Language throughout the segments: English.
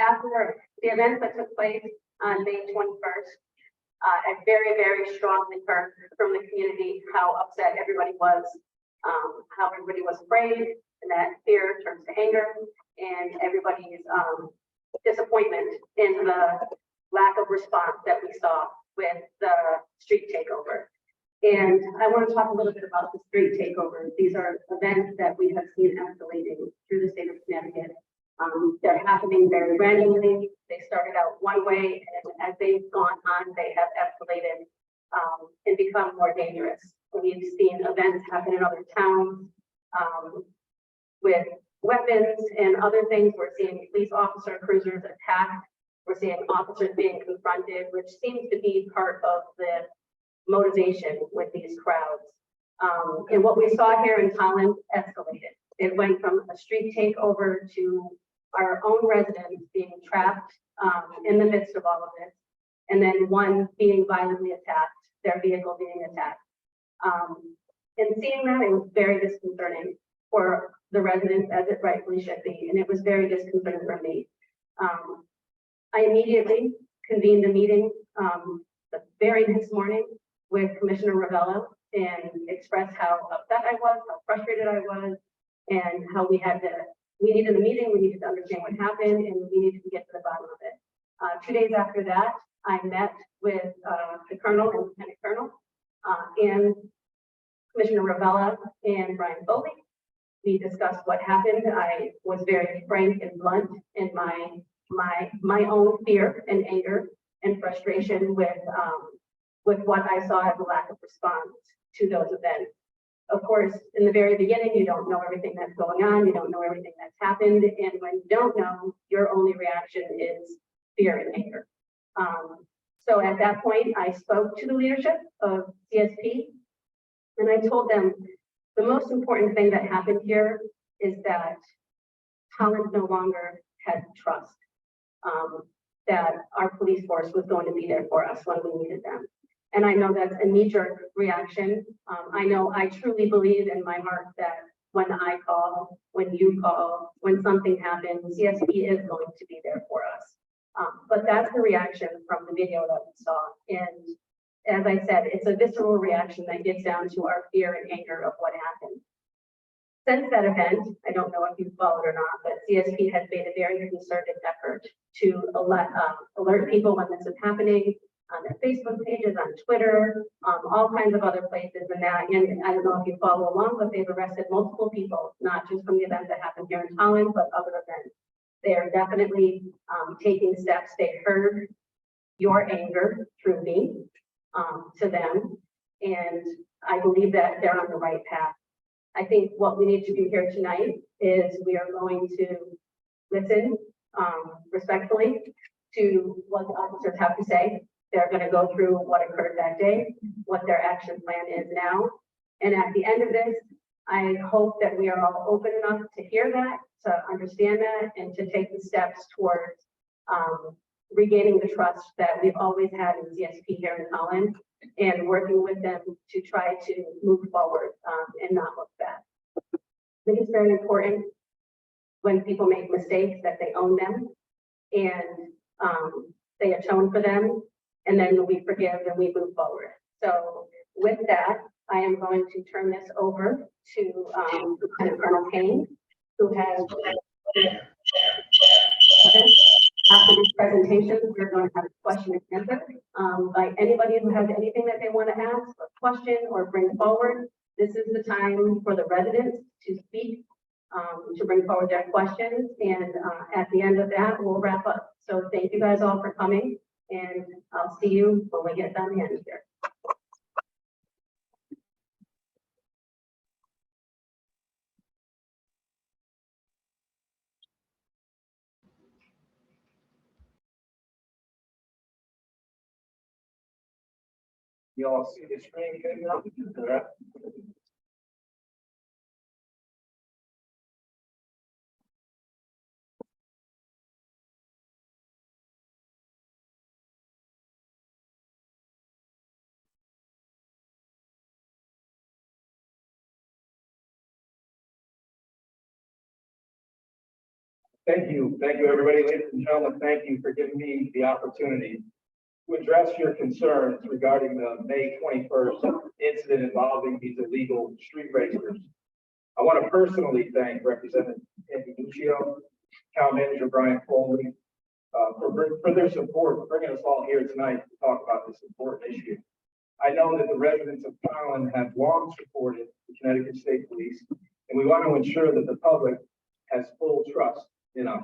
after the event that took place on May 21st, I very, very strongly heard from the community how upset everybody was, how everybody was afraid, and that fear turns to anger, and everybody's disappointment in the lack of response that we saw with the street takeover. And I want to talk a little bit about the street takeover. These are events that we have seen escalating through the state of Connecticut. They're happening very randomly. They started out one way, and as they've gone on, they have escalated and become more dangerous. We've seen events happen in other towns with weapons and other things. We're seeing police officer cruisers attacked. We're seeing officers being confronted, which seems to be part of the motivation with these crowds. And what we saw here in Tolland escalated. It went from a street takeover to our own residents being trapped in the midst of all of this, and then one being violently attacked, their vehicle being attacked. And seeing that, it was very disconcerting for the residents, as it rightfully should be, and it was very disconcerting for me. I immediately convened a meeting the very next morning with Commissioner Ravello and expressed how upset I was, how frustrated I was, and how we needed a meeting, we needed to understand what happened, and we needed to get to the bottom of it. 2 days after that, I met with the Colonel and Lieutenant Colonel and Commissioner Ravella and Brian Foley. We discussed what happened. I was very frank and blunt in my own fear and anger and frustration with what I saw as a lack of response to those events. Of course, in the very beginning, you don't know everything that's going on. You don't know everything that's happened. And when you don't know, your only reaction is fear and anger. So at that point, I spoke to the leadership of CSP, and I told them the most important thing that happened here is that Tolland no longer had trust that our police force was going to be there for us when we needed them. And I know that's a knee-jerk reaction. I know I truly believe in my heart that when I call, when you call, when something happens, CSP is going to be there for us. But that's the reaction from the video that we saw. And as I said, it's a visceral reaction that gets down to our fear and anger of what happened. Since that event, I don't know if you followed or not, but CSP has made a very concerted effort to alert people when this is happening on their Facebook pages, on Twitter, all kinds of other places. And I don't know if you follow along, but they've arrested multiple people, not just from the event that happened here in Tolland, but other events. They are definitely taking steps. They heard your anger through me to them, and I believe that they're on the right path. I think what we need to do here tonight is we are going to listen respectfully to what the officers have to say. They're going to go through what occurred that day, what their action plan is now. And at the end of this, I hope that we are all open enough to hear that, to understand that, and to take the steps towards regaining the trust that we've always had in CSP here in Tolland, and working with them to try to move forward and not look back. I think it's very important when people make mistakes that they own them and they atone for them, and then we forgive and we move forward. So with that, I am going to turn this over to Lieutenant Colonel Payne, who has, after these presentations, we're going to have a question and answer by anybody who has anything that they want to ask, or question, or bring forward. This is the time for the residents to speak, to bring forward their questions, and at the end of that, we'll wrap up. So thank you guys all for coming, and I'll see you when we get down the end here. You all see the screen good enough? Correct. Thank you, everybody. Ladies and gentlemen, thank you for giving me the opportunity to address your concerns regarding the May 21st incident involving these illegal street racers. I want to personally thank Representative Nuccio, Town Manager Brian Foley, for their support, bringing us all here tonight to talk about this important issue. I know that the residents of Tolland have long supported the Connecticut State Police, and we want to ensure that the public has full trust in us.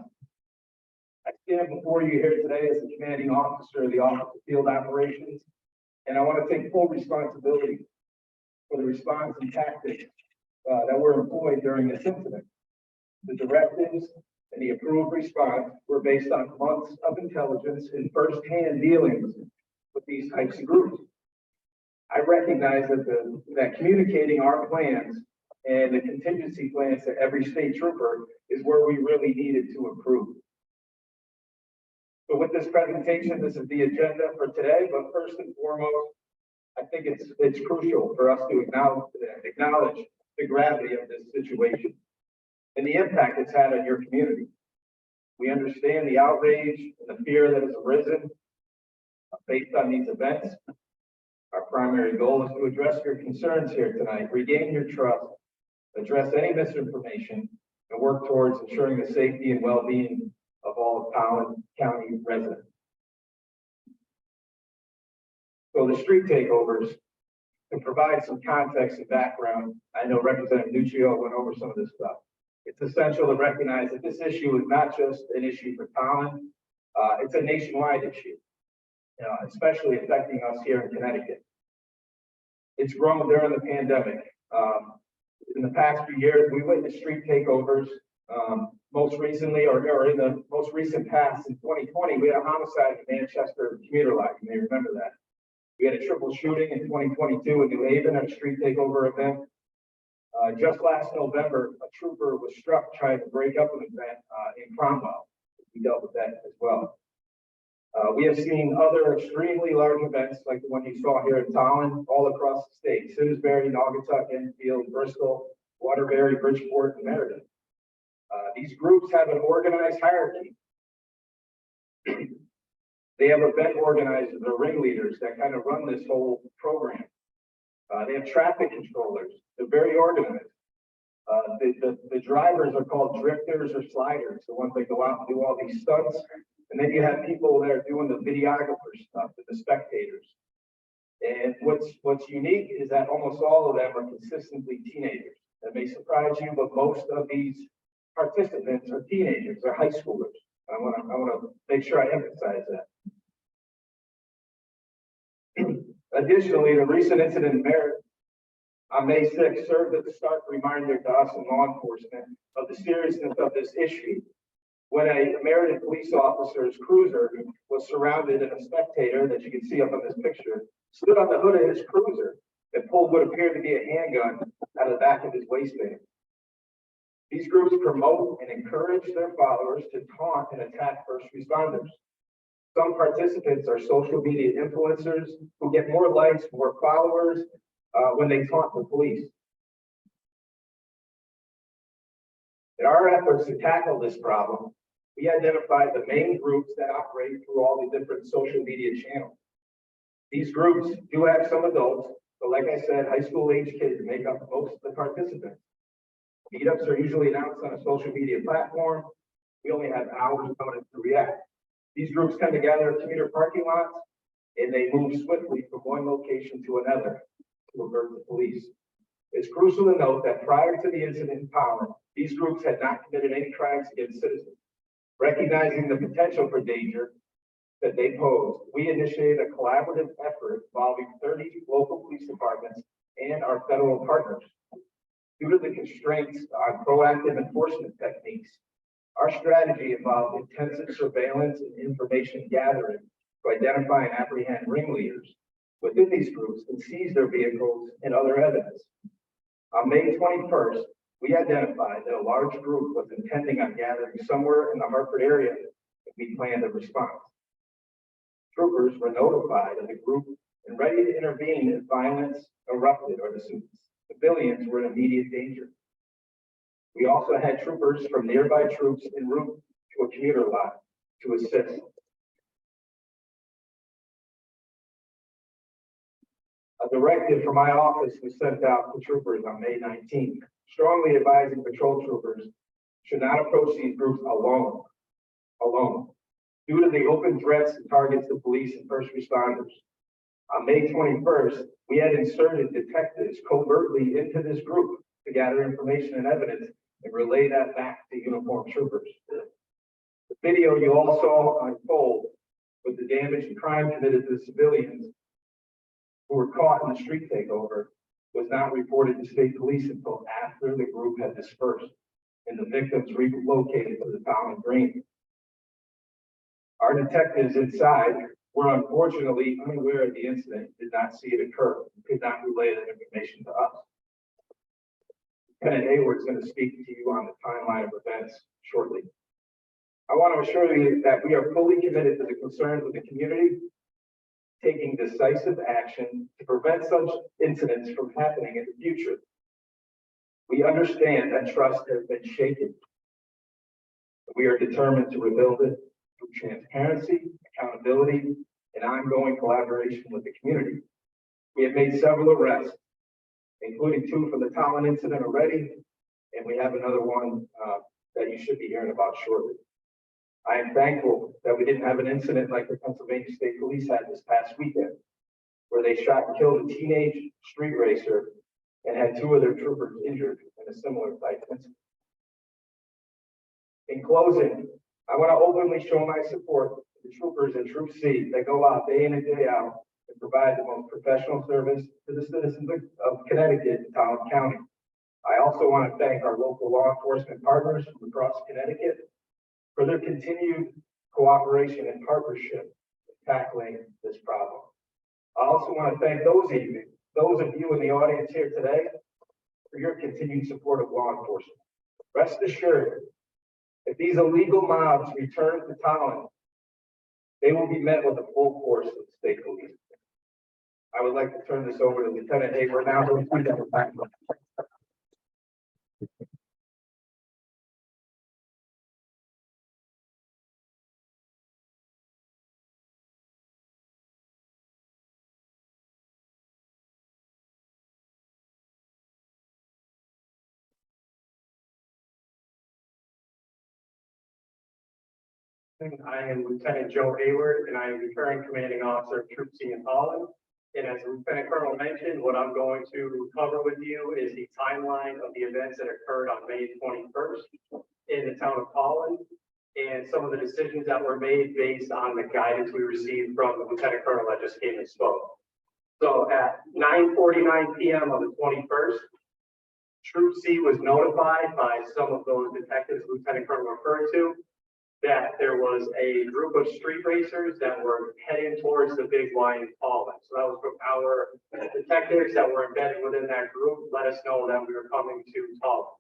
I stand before you here today as the commanding officer of the Office of Field Operations, and I want to take full responsibility for the response and tactics that were employed during this incident. The directives and the approved response were based on months of intelligence and firsthand dealings with these types of groups. I recognize that communicating our plans and the contingency plans to every state trooper is where we really needed to improve. So with this presentation, this is the agenda for today, but first and foremost, I think it's crucial for us to acknowledge the gravity of this situation and the impact it's had on your community. We understand the outrage and the fear that has arisen based on these events. Our primary goal is to address your concerns here tonight, regain your trust, address any misinformation, and work towards ensuring the safety and well-being of all of Tolland County residents. So the street takeovers, to provide some context and background, I know Representative Nuccio went over some of this stuff. It's essential to recognize that this issue is not just an issue for Tolland, it's a nationwide issue, especially affecting us here in Connecticut. It's grown during the pandemic. In the past few years, we witnessed street takeovers. Most recently, or in the most recent past, in 2020, we had a homicide in Manchester commuter line. You may remember that. We had a triple shooting in 2022 in New Haven at a street takeover event. Just last November, a trooper was struck trying to break up an event in Cromwell. We dealt with that as well. We have seen other extremely large events like the one you saw here in Tolland, all across the state: Simsbury, Naugatuck, Enfield, Bristol, Waterbury, Bridgeport, and Meredith. These groups have an organized hierarchy. They have event organizers or ringleaders that kind of run this whole program. They have traffic controllers. They're very organized. The drivers are called drifters or sliders, the ones that go out and do all these stunts. And then you have people that are doing the videographer stuff and the spectators. And what's unique is that almost all of them are consistently teenagers. That may surprise you, but most of these participants are teenagers, they're high schoolers. I want to make sure I emphasize that. Additionally, the recent incident in Meredith on May 6th served as a stark reminder to us in law enforcement of the seriousness of this issue. When a Meredith police officer's cruiser was surrounded and a spectator that you can see up on this picture stood on the hood of his cruiser and pulled what appeared to be a handgun out of the back of his waistband. These groups promote and encourage their followers to taunt and attack first responders. Some participants are social media influencers who get more likes, more followers when they taunt the police. In our efforts to tackle this problem, we identified the main groups that operate through all the different social media channels. These groups do have some adults, but like I said, high school age kids make up most of the participants. Meetups are usually announced on a social media platform. We only have hours notice to react. These groups come together at commuter parking lots, and they move swiftly from one location to another to avert the police. It's crucial to note that prior to the incident in Tolland, these groups had not committed any crimes against citizens. Recognizing the potential for danger that they posed, we initiated a collaborative effort involving 30 local police departments and our federal partners. Due to the constraints on proactive enforcement techniques, our strategy involved intensive surveillance and information gathering to identify and apprehend ringleaders within these groups and seize their vehicles and other evidence. On May 21st, we identified that a large group was intending on gathering somewhere in the Hartford area, and we planned a response. Troopers were notified of the group and ready to intervene if violence erupted or the civilians were in immediate danger. We also had troopers from nearby troops en route to a commuter lot to assist. A directive from my office was sent out to troopers on May 19th, strongly advising patrol troopers should not approach these groups alone. Due to the open threats and targets to police and first responders. On May 21st, we had inserted detectives covertly into this group to gather information and evidence and relay that back to uniformed troopers. The video you all saw unfold with the damage and crime committed to the civilians who were caught in the street takeover was not reported to state police until after the group had dispersed and the victims relocated to the Tolland Green. Our detectives inside were unfortunately unaware of the incident, did not see it occur, and could not relay that information to us. Lieutenant Hayward is going to speak to you on the timeline of events shortly. I want to assure you that we are fully committed to the concerns of the community, taking decisive action to prevent such incidents from happening in the future. We understand that trust has been shaken. We are determined to rebuild it through transparency, accountability, and ongoing collaboration with the community. We have made several arrests, including 2 for the Tolland incident already, and we have another one that you should be hearing about shortly. I am thankful that we didn't have an incident like the Pennsylvania State Police had this past weekend, where they shot and killed a teenage street racer and had 2 of their troopers injured in a similar type incident. In closing, I want to openly show my support for the troopers in Troop C that go out day in and day out and provide the most professional service to the citizens of Connecticut and Tolland County. I also want to thank our local law enforcement partners from across Connecticut for their continued cooperation and partnership in tackling this problem. I also want to thank those of you in the audience here today for your continued support of law enforcement. Rest assured, if these illegal mobs return to Tolland, they will be met with a full force of state police. I would like to turn this over to Lieutenant Ackert now. I am Lieutenant Joe Hayward, and I am the current commanding officer of Troop C in Tolland. And as Lieutenant Colonel mentioned, what I'm going to cover with you is the timeline of the events that occurred on May 21st in the town of Tolland, and some of the decisions that were made based on the guidance we received from the Lieutenant Colonel that just came and spoke. So at 9:49 p.m. on the 21st, Troop C was notified by some of those detectives Lieutenant Colonel referred to that there was a group of street racers that were heading towards the Big Y in Tolland. So that was from our detectives that were embedded within that group, let us know that we were coming to Tolland.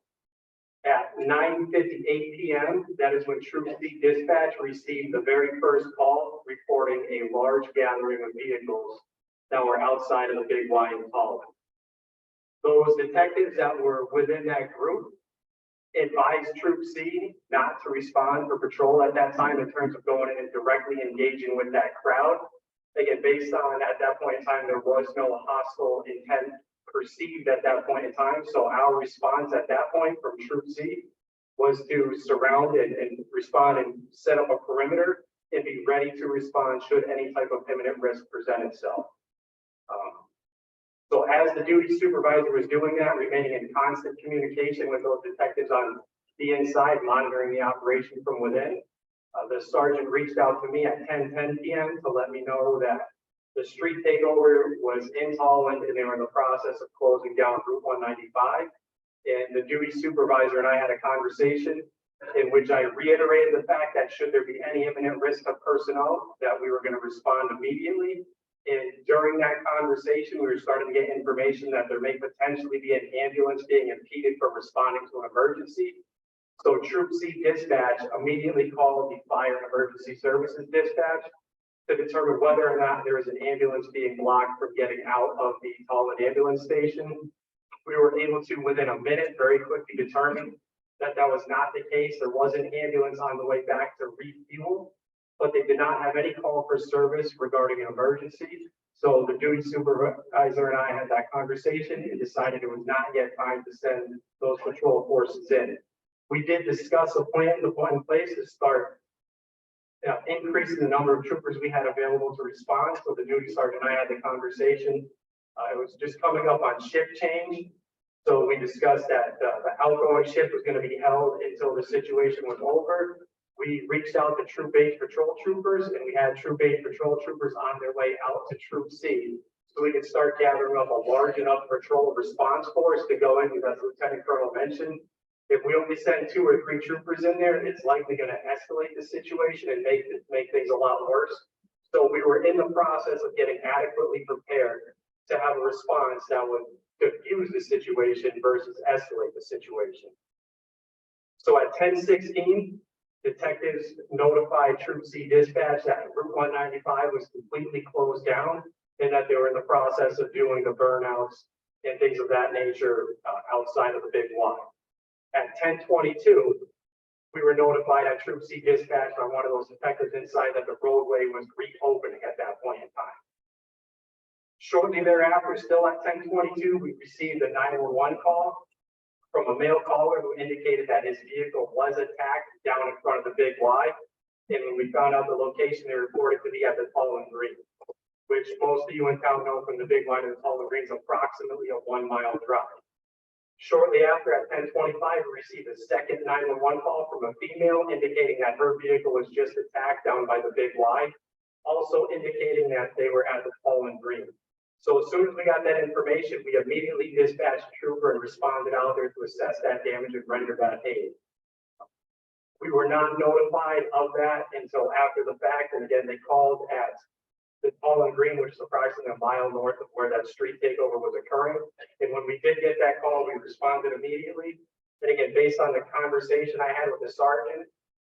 At 9:58 p.m., that is when Troop C dispatch received the very first call reporting a large gathering of vehicles that were outside of the Big Y in Tolland. Those detectives that were within that group advised Troop C not to respond for patrol at that time in terms of going in and directly engaging with that crowd. Again, based on at that point in time, there was no hostile intent perceived at that point in time. So our response at that point from Troop C was to surround and respond and set up a perimeter and be ready to respond should any type of imminent risk present itself. So as the duty supervisor was doing that, remaining in constant communication with those detectives on the inside, monitoring the operation from within, the sergeant reached out to me at 10:10 p.m. to let me know that the street takeover was in Tolland and they were in the process of closing down Route 195. And the duty supervisor and I had a conversation in which I reiterated the fact that should there be any imminent risk of personnel, that we were going to respond immediately. And during that conversation, we were starting to get information that there may potentially be an ambulance being impeded from responding to an emergency. So Troop C dispatch immediately called the Fire and Emergency Services dispatch to determine whether or not there is an ambulance being blocked from getting out of the Tolland ambulance station. We were able to, within a minute, very quickly determine that was not the case. There was an ambulance on the way back to refuel, but they did not have any call for service regarding an emergency. So the duty supervisor and I had that conversation and decided it was not yet time to send those patrol forces in. We did discuss a plan to put in place to start increasing the number of troopers we had available to respond. So the duty sergeant and I had the conversation. It was just coming up on shift change. So we discussed that the outgoing shift was going to be held until the situation was over. We reached out to Troop 8 patrol troopers, and we had Troop 8 patrol troopers on their way out to Troop C, so we could start gathering up a large enough patrol response force to go in, because as Lieutenant Colonel mentioned, if we only send 2 or 3 troopers in there, it's likely going to escalate the situation and make things a lot worse. So we were in the process of getting adequately prepared to have a response that would diffuse the situation versus escalate the situation. So at 10:16, detectives notified Troop C dispatch that Route 195 was completely closed down and that they were in the process of doing the burnouts and things of that nature outside of the Big Y. At 10:22, we were notified at Troop C dispatch by one of those detectives inside that the roadway was reopening at that point in time. Shortly thereafter, still at 10:22, we received a 911 call from a male caller who indicated that his vehicle was attacked down in front of the Big Y. And when we found out the location, they reported to be at the Tolland Green, which most of you in town know from the Big Y to the Tolland Green is approximately a 1-mile drive. Shortly after, at 10:25, we received a second 911 call from a female indicating that her vehicle was just attacked down by the Big Y, also indicating that they were at the Tolland Green. So as soon as we got that information, we immediately dispatched a trooper and responded out there to assess that damage and render that aid. We were not notified of that until after the fact, and again, they called at the Tolland Green, which is approximately a mile north of where that street takeover was occurring. And when we did get that call, we responded immediately. And again, based on the conversation I had with the sergeant,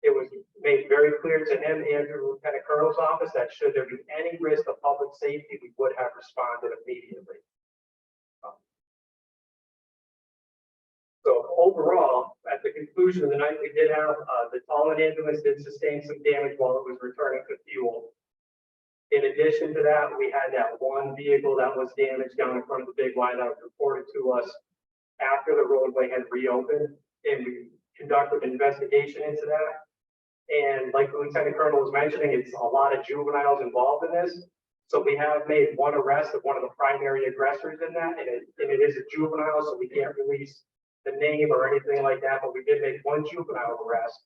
it was made very clear to him and to the Lieutenant Colonel's office that should there be any risk of public safety, we would have responded immediately. So overall, at the conclusion of the night, we did have the Tolland ambulance did sustain some damage while it was returning to fuel. In addition to that, we had that one vehicle that was damaged down in front of the Big Y that was reported to us after the roadway had reopened, and we conducted an investigation into that. And like the Lieutenant Colonel was mentioning, it's a lot of juveniles involved in this. So we have made one arrest of one of the primary aggressors in that, and it is a juvenile, so we can't release the name or anything like that, but we did make one juvenile arrest.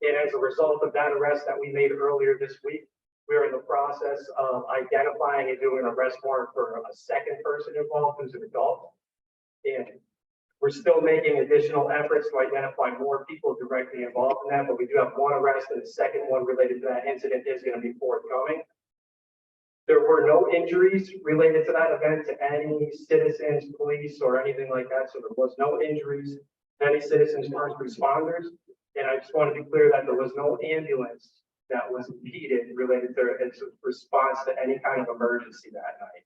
And as a result of that arrest that we made earlier this week, we are in the process of identifying and doing an arrest warrant for a second person involved who's an adult. And we're still making additional efforts to identify more people directly involved in that, but we do have one arrest, and the second one related to that incident is going to be forthcoming. There were no injuries related to that event to any citizens, police, or anything like that. So there was no injuries to any citizens, first responders. And I just want to be clear that there was no ambulance that was impeded related to its response to any kind of emergency that night.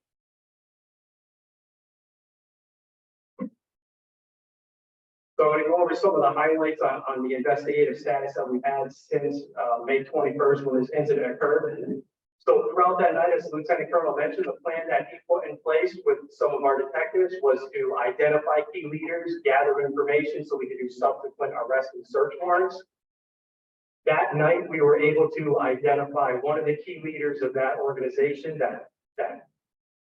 So I'm going to go over some of the highlights on the investigative status that we've had since May 21st when this incident occurred. So throughout that night, as Lieutenant Colonel mentioned, the plan that he put in place with some of our detectives was to identify key leaders, gather information so we could do subsequent arrest and search warrants. That night, we were able to identify one of the key leaders of that organization that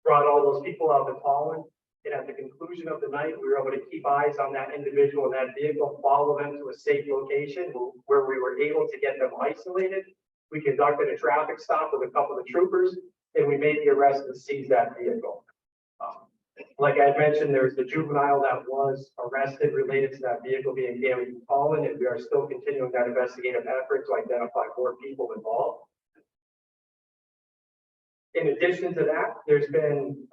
brought all those people out to Tolland. And at the conclusion of the night, we were able to keep eyes on that individual in that vehicle, follow them to a safe location where we were able to get them isolated. We conducted a traffic stop with a couple of troopers, and we made the arrest and seized that vehicle. Like I mentioned, there's the juvenile that was arrested related to that vehicle being damaged in Tolland, and we are still continuing that investigative effort to identify more people involved. In addition to that, there's been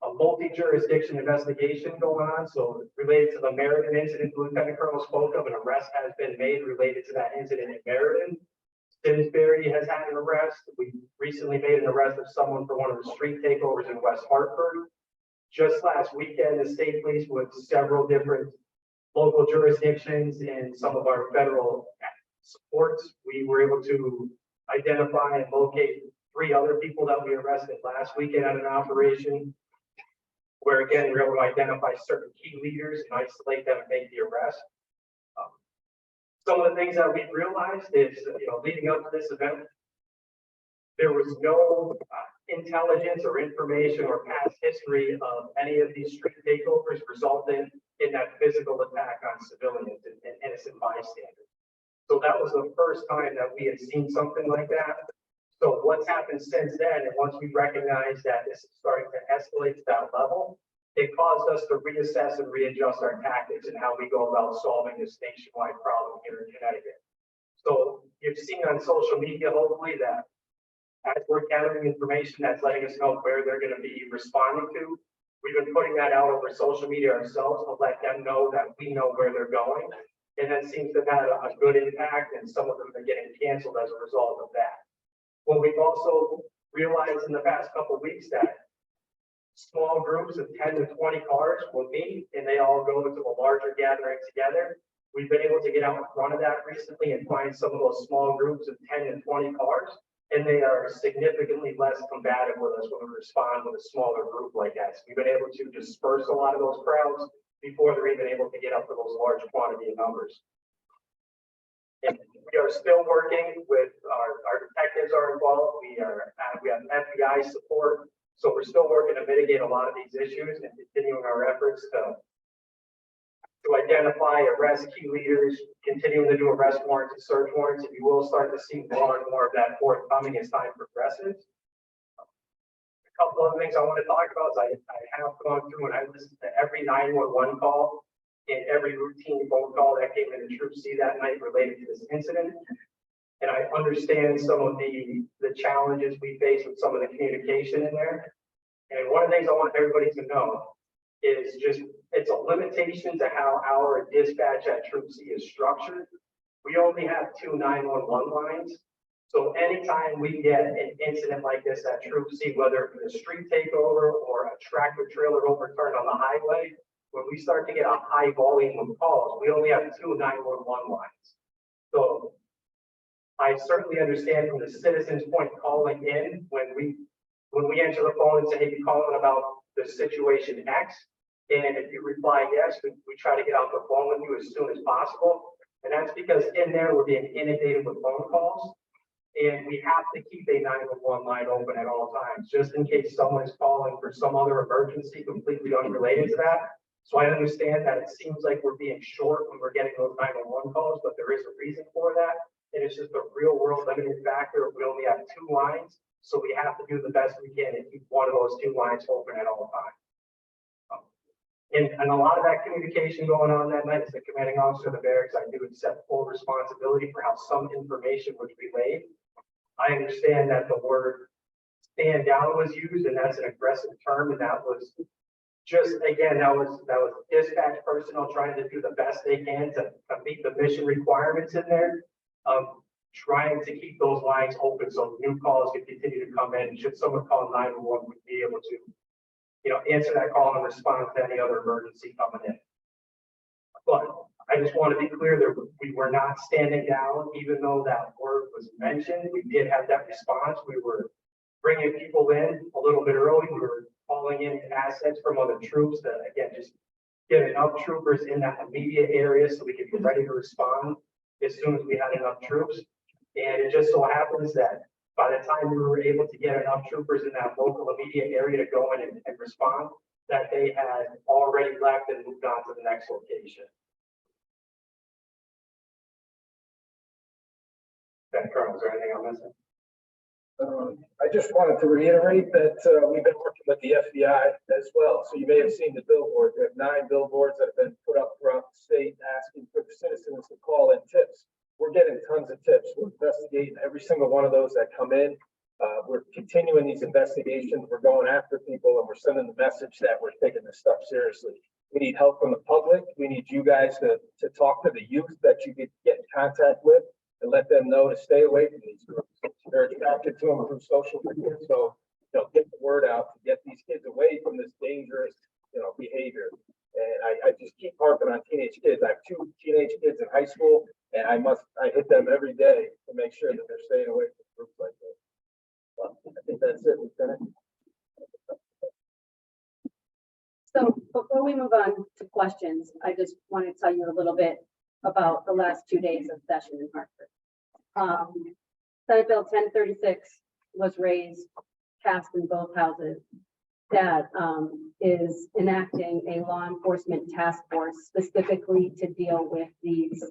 a multi-jurisdiction investigation going on. So related to the Meriden incident, the Lieutenant Colonel spoke of, an arrest has been made related to that incident in Meriden. Simsbury has had an arrest. We recently made an arrest of someone for one of the street takeovers in West Hartford. Just last weekend, the state police with several different local jurisdictions and some of our federal supports, we were able to identify and locate 3 other people that we arrested last weekend at an operation, where again, we were able to identify certain key leaders and isolate them and make the arrest. Some of the things that we've realized is, leading up to this event, there was no intelligence or information or past history of any of these street takeovers resulting in that physical attack on civilians and innocent bystanders. So that was the first time that we had seen something like that. So what's happened since then, and once we recognize that this is starting to escalate to that level, it caused us to reassess and readjust our tactics and how we go about solving this nationwide problem here in Connecticut. So you've seen on social media, hopefully, that as we're gathering information that's letting us know where they're going to be responding to, we've been putting that out over social media ourselves to let them know that we know where they're going. And that seems to have had a good impact, and some of them are getting canceled as a result of that. Well, we've also realized in the past couple of weeks that small groups of 10 to 20 cars will meet and they all go into a larger gathering together. We've been able to get out in front of that recently and find some of those small groups of 10 and 20 cars, and they are significantly less combative with us when we respond with a smaller group like that. So we've been able to disperse a lot of those crowds before they're even able to get up to those large quantity of numbers. And we are still working with our detectives are involved. We have FBI support. So we're still working to mitigate a lot of these issues and continuing our efforts to identify, arrest key leaders, continuing to do arrest warrants and search warrants. And you will start to see more and more of that forthcoming as time progresses. A couple of things I want to talk about is I have gone through and I listened to every 911 call and every routine phone call that came into Troop C that night related to this incident. And I understand some of the challenges we face with some of the communication in there. And one of the things I want everybody to know is just, it's a limitation to how our dispatch at Troop C is structured. We only have 2 911 lines. So anytime we get an incident like this at Troop C, whether it be a street takeover or a tractor trailer overturned on the highway, when we start to get a high volume of calls, we only have 2 911 lines. So I certainly understand from the citizen's point calling in when we answer the phone and say, hey, you're calling about the situation X. And if you reply yes, we try to get off the phone with you as soon as possible. And that's because in there we're being inundated with phone calls. And we have to keep a 911 line open at all times, just in case someone is calling for some other emergency completely unrelated to that. So I understand that it seems like we're being short when we're getting those 911 calls, but there is a reason for that. And it's just a real world limiting factor. We only have 2 lines, so we have to do the best we can and keep one of those 2 lines open at all times. And a lot of that communication going on that night as the commanding officer of the barracks, I do accept full responsibility for how some information was relayed. I understand that the word stand down was used, and that's an aggressive term, and that was just, again, that was dispatch personnel trying to do the best they can to meet the mission requirements in there, trying to keep those lines open so new calls can continue to come in. Should someone call 911, we'd be able to, answer that call and respond to any other emergency coming in. But I just want to be clear that we were not standing down, even though that word was mentioned. We did have that response. We were bringing people in a little bit early. We were calling in assets from other troops to, again, just get enough troopers in that immediate area so we could be ready to respond as soon as we had enough troops. And it just so happens that by the time we were able to get enough troopers in that local immediate area to go in and respond, that they had already left and moved on to the next location. Ben Colonel, is there anything I'm missing? I just wanted to reiterate that we've been working with the FBI as well. So you may have seen the billboards. We have 9 billboards that have been put up throughout the state asking for citizens to call in tips. We're getting tons of tips. We're investigating every single one of those that come in. We're continuing these investigations. We're going after people, and we're sending the message that we're taking this stuff seriously. We need help from the public. We need you guys to talk to the youth that you could get in contact with and let them know to stay away from these groups. They're attracted to them through social media. So, get the word out to get these kids away from this dangerous, behavior. And I just keep harping on teenage kids. I have 2 teenage kids in high school, and I hit them every day to make sure that they're staying away from groups like this. Well, I think that's it, Lieutenant. So before we move on to questions, I just want to tell you a little bit about the last 2 days of session in Hartford. Senate Bill 1036 was raised, passed in both houses. That is enacting a law enforcement task force specifically to deal with these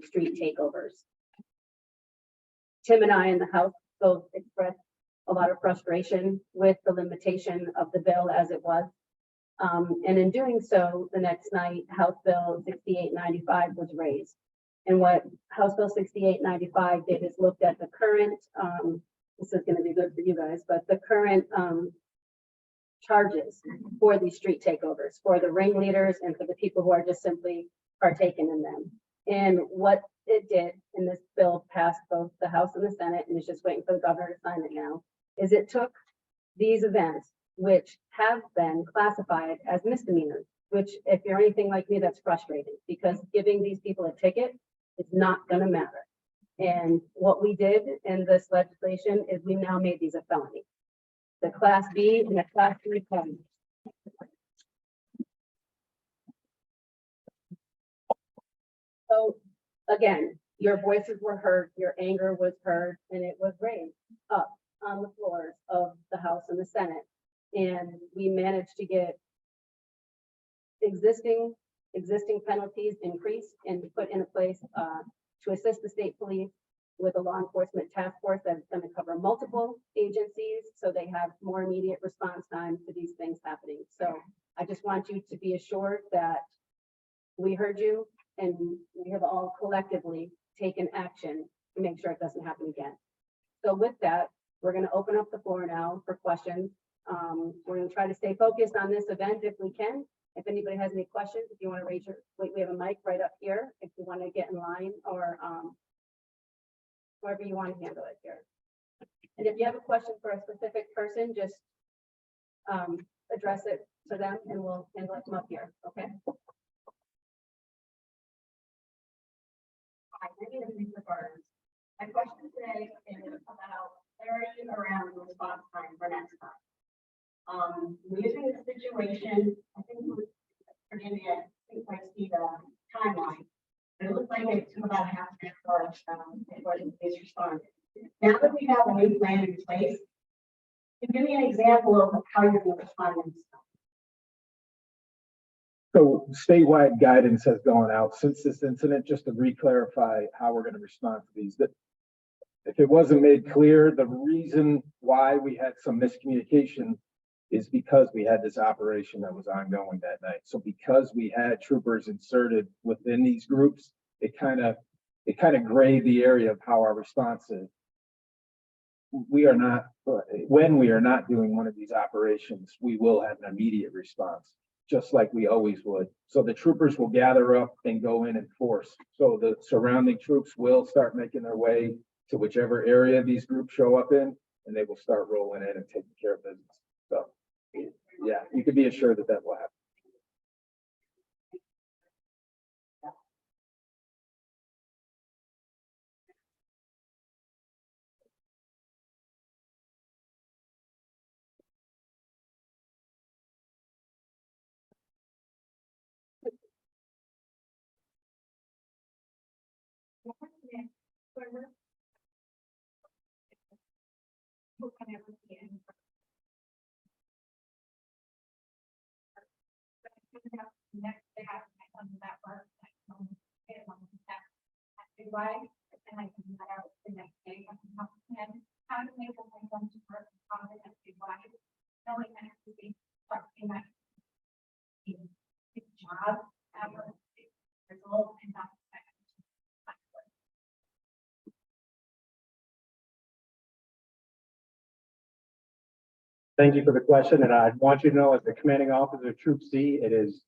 street takeovers. Tim and I in the House both expressed a lot of frustration with the limitation of the bill as it was. And in doing so, the next night, House Bill 6895 was raised. And what House Bill 6895 did is looked at the current, this is going to be good for you guys, but the current charges for these street takeovers, for the ringleaders and for the people who are just simply partaking in them. And what it did, and this bill passed both the House and the Senate, and is just waiting for the governor to sign it now, is it took these events, which have been classified as misdemeanors, which if you're anything like me, that's frustrating because giving these people a ticket is not going to matter. And what we did in this legislation is we now made these a felony. The Class B and the Class 3 felony. So again, your voices were heard, your anger was heard, and it was raised up on the floors of the House and the Senate. And we managed to get existing penalties increased and put in place to assist the state police with a law enforcement task force that's going to cover multiple agencies so they have more immediate response time to these things happening. So I just want you to be assured that we heard you and we have all collectively taken action to make sure it doesn't happen again. So with that, we're going to open up the floor now for questions. We're going to try to stay focused on this event if we can. If anybody has any questions, if you want to raise your, we have a mic right up here. If you want to get in line or however you want to handle it here. And if you have a question for a specific person, just address it to them and we'll handle it from up here. Okay. Hi, my name is Lisa Burns. My question today is about clarity around the response time for next time. Using the situation, I think it was, forgive me, I think I see the timeline, but it looks like it took about half an hour before the police responded. Now that we have a new plan in place, can you give me an example of how you're going to respond to this? So statewide guidance has gone out since this incident, just to re-clarify how we're going to respond to these. That if it wasn't made clear, the reason why we had some miscommunication is because we had this operation that was ongoing that night. So because we had troopers inserted within these groups, it kind of grayed the area of how our response is. We are not, when we are not doing one of these operations, we will have an immediate response, just like we always would. So the troopers will gather up and go in force. So the surrounding troops will start making their way to whichever area these groups show up in, and they will start rolling in and taking care of business. So yeah, you can be assured that that will happen. Next day I come to that work, why, and I can that out the next day. And how to make them come to work and why, knowing that to be something that his job, our result, and not Thank you for the question, and I want you to know, as the commanding officer of Troop C, it is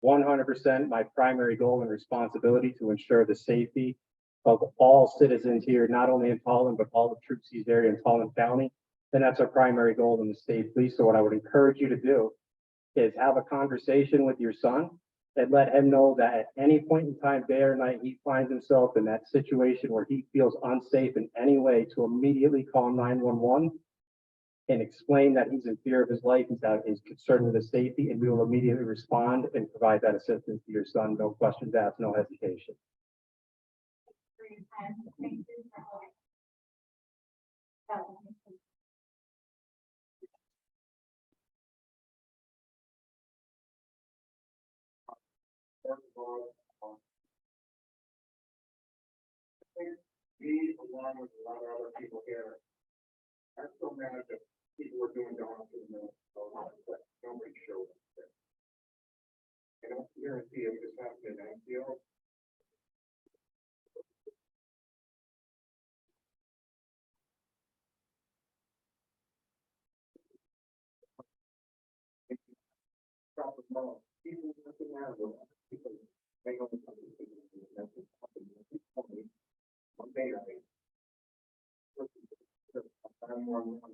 100% my primary goal and responsibility to ensure the safety of all citizens here, not only in Tolland, but all of Troop C's area in Tolland County. And that's our primary goal in the state police. So what I would encourage you to do is have a conversation with your son and let him know that at any point in time, day or night, he finds himself in that situation where he feels unsafe in any way, to immediately call 911 and explain that he's in fear of his life, is concerned with his safety, and we will immediately respond and provide that assistance to your son. No questions asked, no hesitation. For your time. Thank you for all. Me, along with a lot of other people here, I'm so mad that people were doing donuts in the middle, so nobody showed up there. I don't guarantee if this happened in Enfield. People looking around, people, they don't one day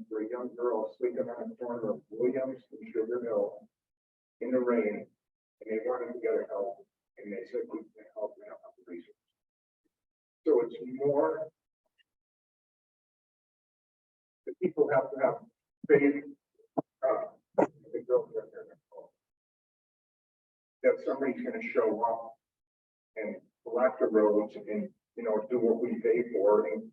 for a young girl sleeping on the corner of Williams and Sugar Hill in the rain, and they wanted to get her help, and they said we can help, we don't have the resources. So it's more the people have to have faith, the girls are there, that somebody's going to show up and collect the roads and, you know, do what we pay for. And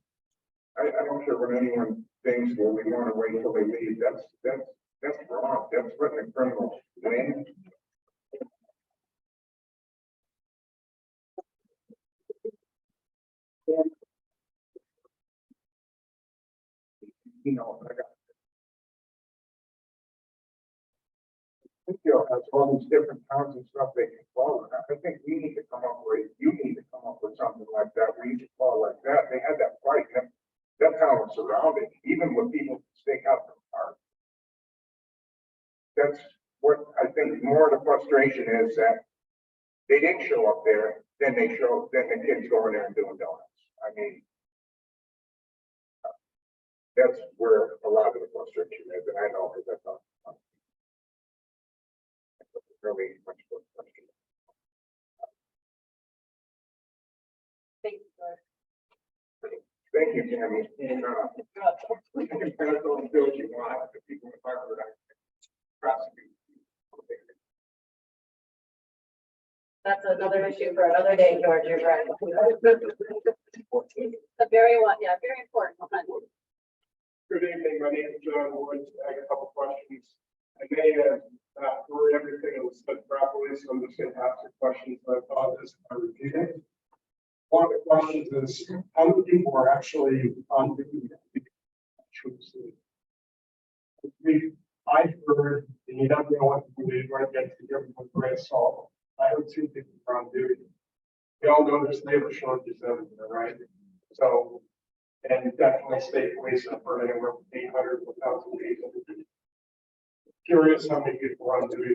I don't care what anyone thinks, well, we want to wait till they leave. That's wrong. That's letting the criminals win. You know, Nuccio has all these different towns and stuff they can follow. I think we need to come up with, you need to come up with something like that, where you can follow like that. They had that fight, and that town was surrounded, even with people stake out their park. That's what I think more of the frustration is, that they didn't show up there, then the kids go in there and doing donuts. I mean, that's where a lot of the frustration is, and I know because that's not really much more question. Thank you, George. Thank you, Tammy. And, we can pass all the bills you want to people in Harvard. Prosecute. That's another issue for another day, George, you're right. A very one, yeah, very important one. Good evening, my name is John Woods. I have a couple questions. I may have not heard everything that was said properly, so I'm just going to ask the questions. I apologize if I repeat it. One of the questions is, how many people are actually on duty? I've heard, and you don't know what to believe right against the government with great salt. I heard 2 people are on duty. We all know there's labor shortages everywhere, right? So, and definitely state police are anywhere from 800 to 1,000 people. Curious how many people are on duty.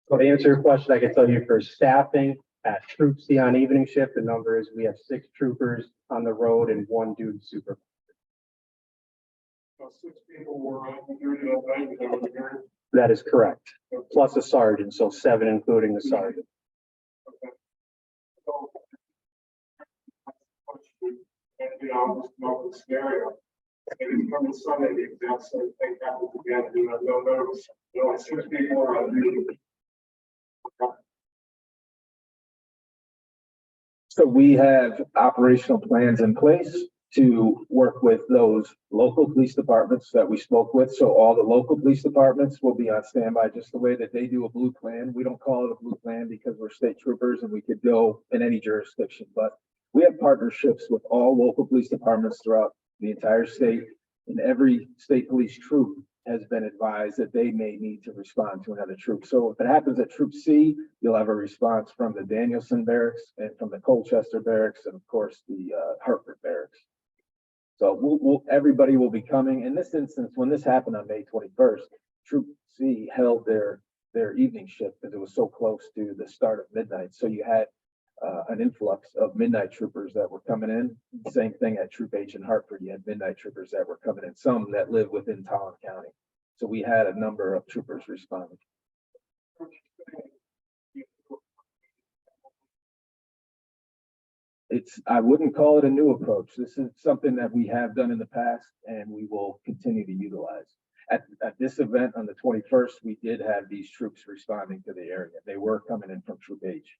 So to answer your question, I can tell you for staffing at Troop C on evening shift, the number is we have 6 troopers on the road and 1 duty supervisor. So 6 people were on duty all night. That is correct. Plus a sergeant, so 7 including the sergeant. Okay. So, and you know, just know the scenario. And it's coming Sunday, the exact same thing happens again. You know, no notice. You know, 6 people are on duty. So we have operational plans in place to work with those local police departments that we spoke with. So all the local police departments will be on standby just the way that they do a blue plan. We don't call it a blue plan because we're state troopers and we could go in any jurisdiction, but we have partnerships with all local police departments throughout the entire state, and every state police troop has been advised that they may need to respond to another troop. So if it happens at Troop C, you'll have a response from the Danielson Barracks and from the Colchester Barracks, and of course the Hartford Barracks. So everybody will be coming. In this instance, when this happened on May 21st, Troop C held their evening shift because it was so close to the start of midnight. So you had an influx of midnight troopers that were coming in. Same thing at Troop H in Hartford. You had midnight troopers that were coming in, some that live within Tolland County. So we had a number of troopers responding. I wouldn't call it a new approach. This is something that we have done in the past and we will continue to utilize. At this event on the 21st, we did have these troops responding to the area. They were coming in from Troop H.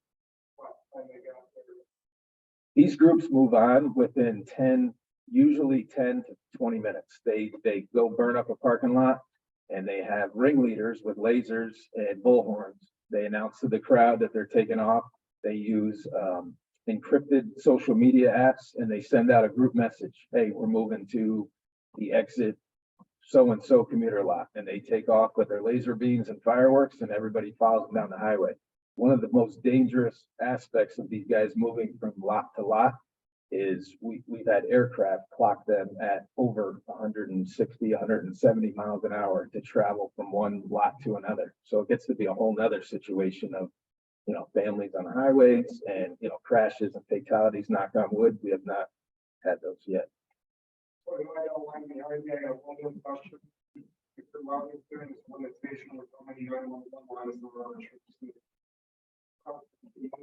These groups move on within 10, usually 10 to 20 minutes. They go burn up a parking lot and they have ringleaders with lasers and bullhorns. They announce to the crowd that they're taking off. They use encrypted social media apps and they send out a group message. Hey, we're moving to the exit so-and-so commuter lot, and they take off with their laser beams and fireworks and everybody follows them down the highway. One of the most dangerous aspects of these guys moving from lot to lot is we've had aircraft clock them at over 160, 170 miles an hour to travel from one lot to another. So it gets to be a whole nother situation of, you know, families on the highways and, you know, crashes and fatalities, knock on wood. We have not had those yet. So I don't mind the idea of one more question. If the law is doing this limitation with how many 911 lines there are,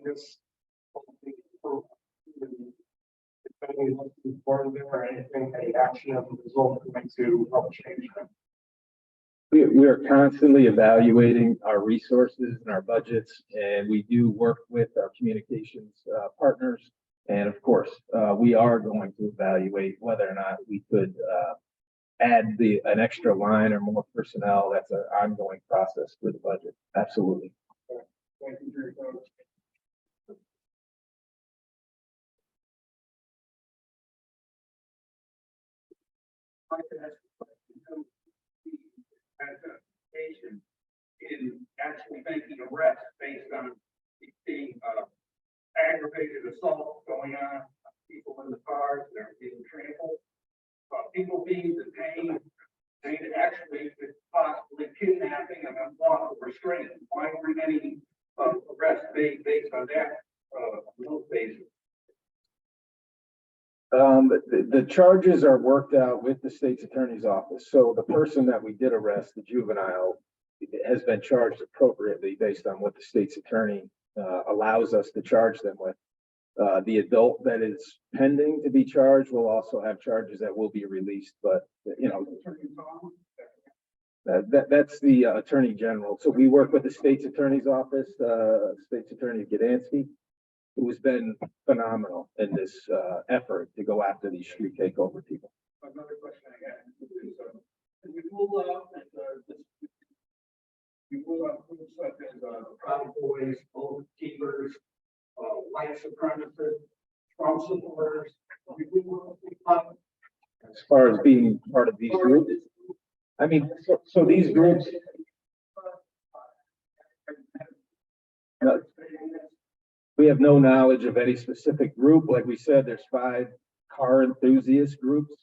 this if anyone wants to inform them or anything, any action of the result going to help change that. We are constantly evaluating our resources and our budgets, and we do work with our communications partners. And of course, we are going to evaluate whether or not we could add an extra line or more personnel. That's an ongoing process with the budget. Absolutely. Thank you for your comments. Identification in actually making arrests based on being aggravated assault going on, people in the cars, they're being trampled, people being detained, and actually possibly kidnapping and unlawful restraint. Why bring any arrests based on that basis? The charges are worked out with the state's attorney's office. So the person that we did arrest, the juvenile, has been charged appropriately based on what the state's attorney allows us to charge them with. The adult that is pending to be charged will also have charges that will be released, but you know, that's the attorney general. So we work with the state's attorney's office, state's attorney Gdansky, who has been phenomenal in this effort to go after these street takeover people. Another question I had is, we rule out groups such as Proud Boys, Oath Keepers, white supremacists, Trump supporters. We rule out As far as being part of these groups, I mean, so these groups. We have no knowledge of any specific group. Like we said, there's 5 car enthusiast groups.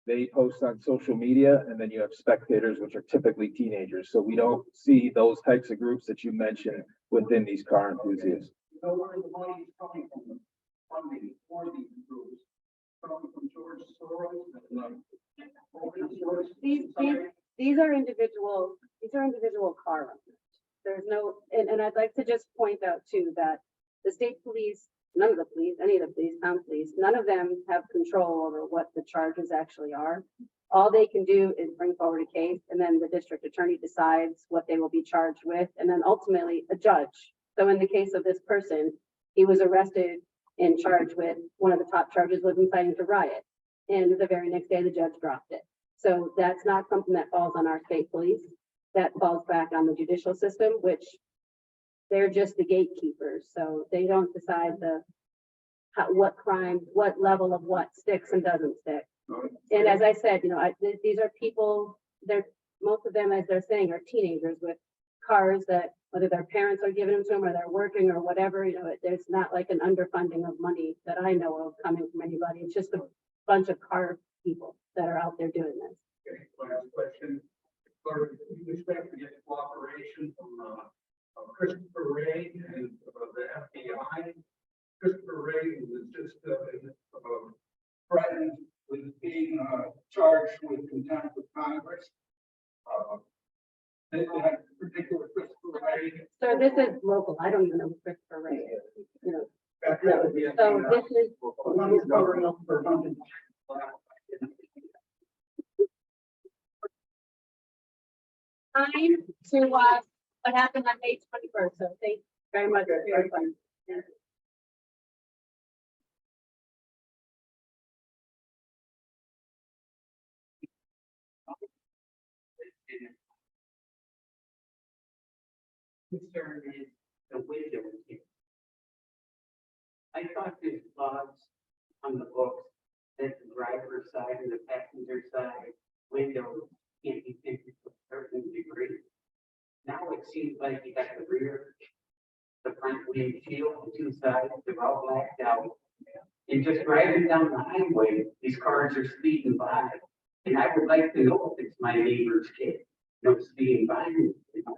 They post on social media, and then you have spectators, which are typically teenagers. So we don't see those types of groups that you mentioned within these car enthusiasts. you know where the money is coming from, funding for these groups, coming from George Soros. These are individual car owners. There's no, and I'd like to just point out too, that the state police, none of the police, any of the police, town police, none of them have control over what the charges actually are. All they can do is bring forward a case, and then the district attorney decides what they will be charged with, and then ultimately a judge. So in the case of this person, he was arrested and charged with, one of the top charges was inciting to riot. And the very next day, the judge dropped it. So that's not something that falls on our state police. That falls back on the judicial system, which they're just the gatekeepers. So they don't decide what crime, what level of what sticks and doesn't stick. And as I said, these are people, most of them, as they're saying, are teenagers with cars that, whether their parents are giving them to them or they're working or whatever, there's not like an underfunding of money that I know of coming from anybody. It's just a bunch of car people that are out there doing this. Okay, last question. Or you expect to get cooperation from Christopher Ray and the FBI. Christopher Ray was just threatened with being charged with contempt of Congress. They have particular Christopher Ray. So this is local. I don't even know who Christopher Ray is, you know. That would be a- So this is. Time to, what happened on May 21st. So thank you very much for your time. Concern is the window. I thought there's laws on the books that the driver's side and the passenger side windows can't be tinted to a certain degree. Now it seems like you got the rear, the front windshield, the two sides, they're all blacked out. And just driving down the highway, these cars are speeding by. And I would like to know if it's my neighbor's kid, speeding by me, you know.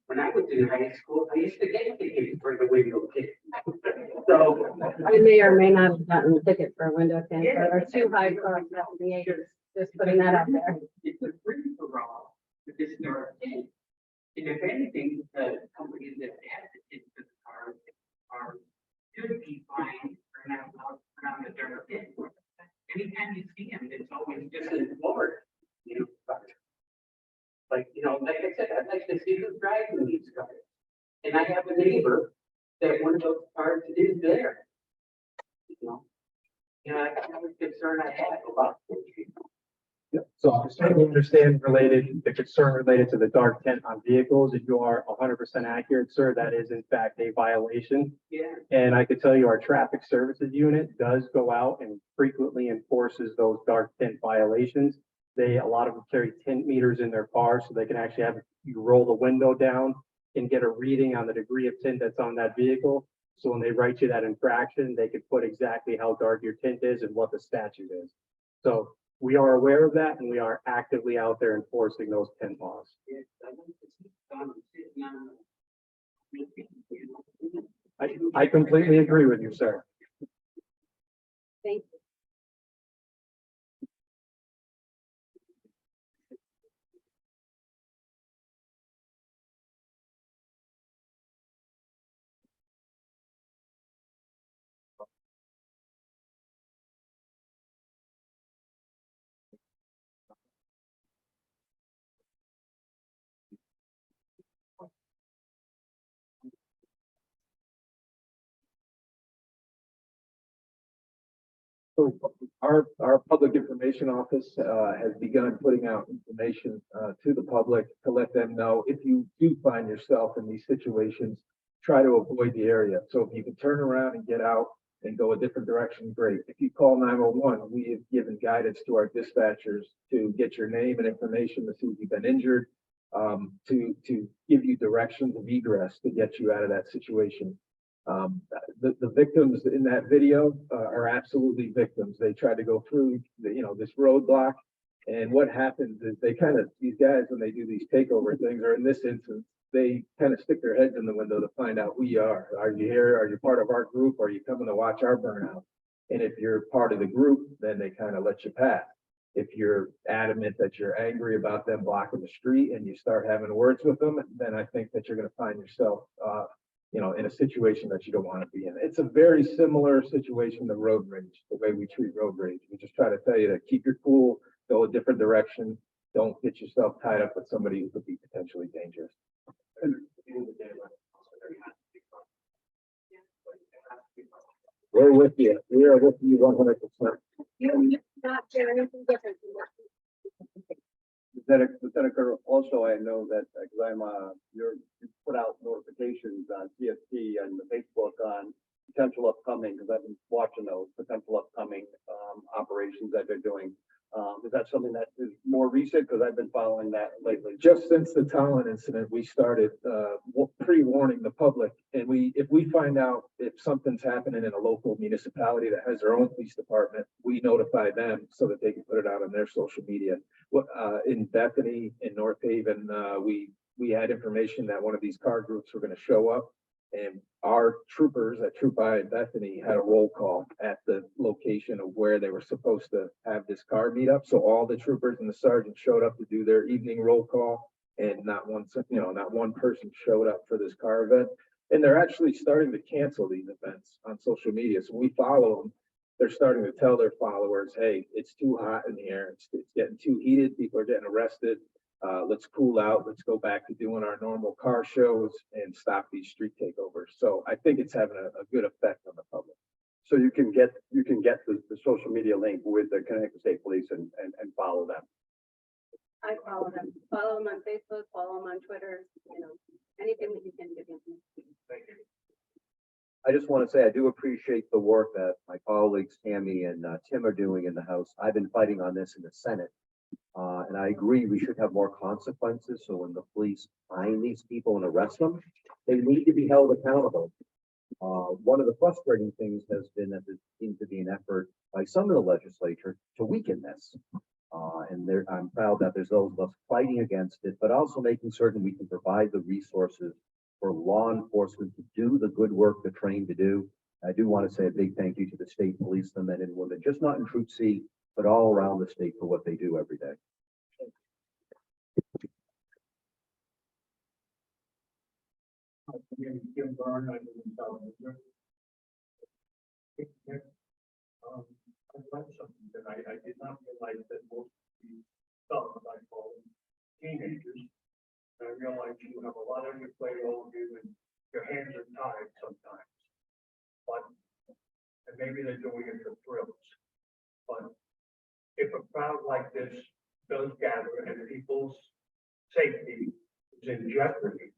When I was in high school, I used to get tickets for the window tint. So, I may or may not have gotten a ticket for a window tint or too high for us at the age. Just putting that out there. it's a free for all with this dark tint. And if anything, the companies that add the tint to the cars should be fined for not around the dark tint. Anytime you see them, it's always just in Florida, you know. Like, like I said, I'd like to see who's driving these cars. And I have a neighbor that one of those cars is there. That's the concern I have about this. So I certainly understand the concern related to the dark tint on vehicles. If you are 100% accurate, sir, that is in fact a violation. Yeah. And I could tell you our traffic services unit does go out and frequently enforces those dark tint violations. A lot of them carry tint meters in their cars, so they can actually have you roll the window down and get a reading on the degree of tint that's on that vehicle. So when they write you that infraction, they could put exactly how dark your tint is and what the statute is. So we are aware of that, and we are actively out there enforcing those tint laws. I completely agree with you, sir. Thank you. So our public information office has begun putting out information to the public to let them know if you do find yourself in these situations, try to avoid the area. So if you can turn around and get out and go a different direction, great. If you call 911, we have given guidance to our dispatchers to get your name and information to see if you've been injured, to give you directions of egress to get you out of that situation. The victims in that video are absolutely victims. They tried to go through this roadblock, and what happens is these guys, when they do these takeover things, or in this instance, they kind of stick their heads in the window to find out who you are. Are you here? Are you part of our group? Are you coming to watch our burnout? And if you're part of the group, then they kind of let you pass. If you're adamant that you're angry about them blocking the street and you start having words with them, then I think that you're going to find yourself in a situation that you don't want to be in. It's a very similar situation to road rage, the way we treat road rage. We just try to tell you to keep your cool, go a different direction. Don't get yourself tied up with somebody who could be potentially dangerous. We're with you. We are with you 100%. You not share anything different from that. Lieutenant Colonel, also I know that, because you put out notifications on CST and the Facebook on potential upcoming, because I've been watching those potential upcoming operations that they're doing. Is that something that is more recent? Because I've been following that lately. Just since the Tolland incident, we started pre-warning the public, and if we find out if something's happening in a local municipality that has their own police department, we notify them so that they can put it out on their social media. In Bethany, in North Haven, we had information that one of these car groups were going to show up, and our troopers at Troop I in Bethany had a roll call at the location of where they were supposed to have this car meet up. So all the troopers and the sergeant showed up to do their evening roll call. and not one, not one person showed up for this car event. And they're actually starting to cancel these events on social media. So we follow them. They're starting to tell their followers, hey, it's too hot in here. It's getting too heated. People are getting arrested. Let's cool out. Let's go back to doing our normal car shows and stop these street takeovers. So I think it's having a good effect on the public. So you can get the social media link with the Connecticut State Police and follow them. I follow them on Facebook, follow them on Twitter, anything that you can give me. Thank you. I just want to say I do appreciate the work that my colleagues Tammy and Tim are doing in the House. I've been fighting on this in the Senate. And I agree we should have more consequences. So when the police find these people and arrest them, they need to be held accountable. One of the frustrating things has been that there seems to be an effort by some of the legislature to weaken this. I'm proud that there's those of us fighting against it, but also making certain we can provide the resources for law enforcement to do the good work they're trained to do. I do want to say a big thank you to the state police, the men and women, just not in Troop C, but all around the state for what they do every day. Jim Byrne, I live in Tolland. I learned something that I did not realize that most of these sons, I call them teenagers, and I realize you have a lot on your plate, all of you, and your hands are tied sometimes. But, and maybe they're doing it for thrills. But if a crowd like this does gather and people's safety is in jeopardy,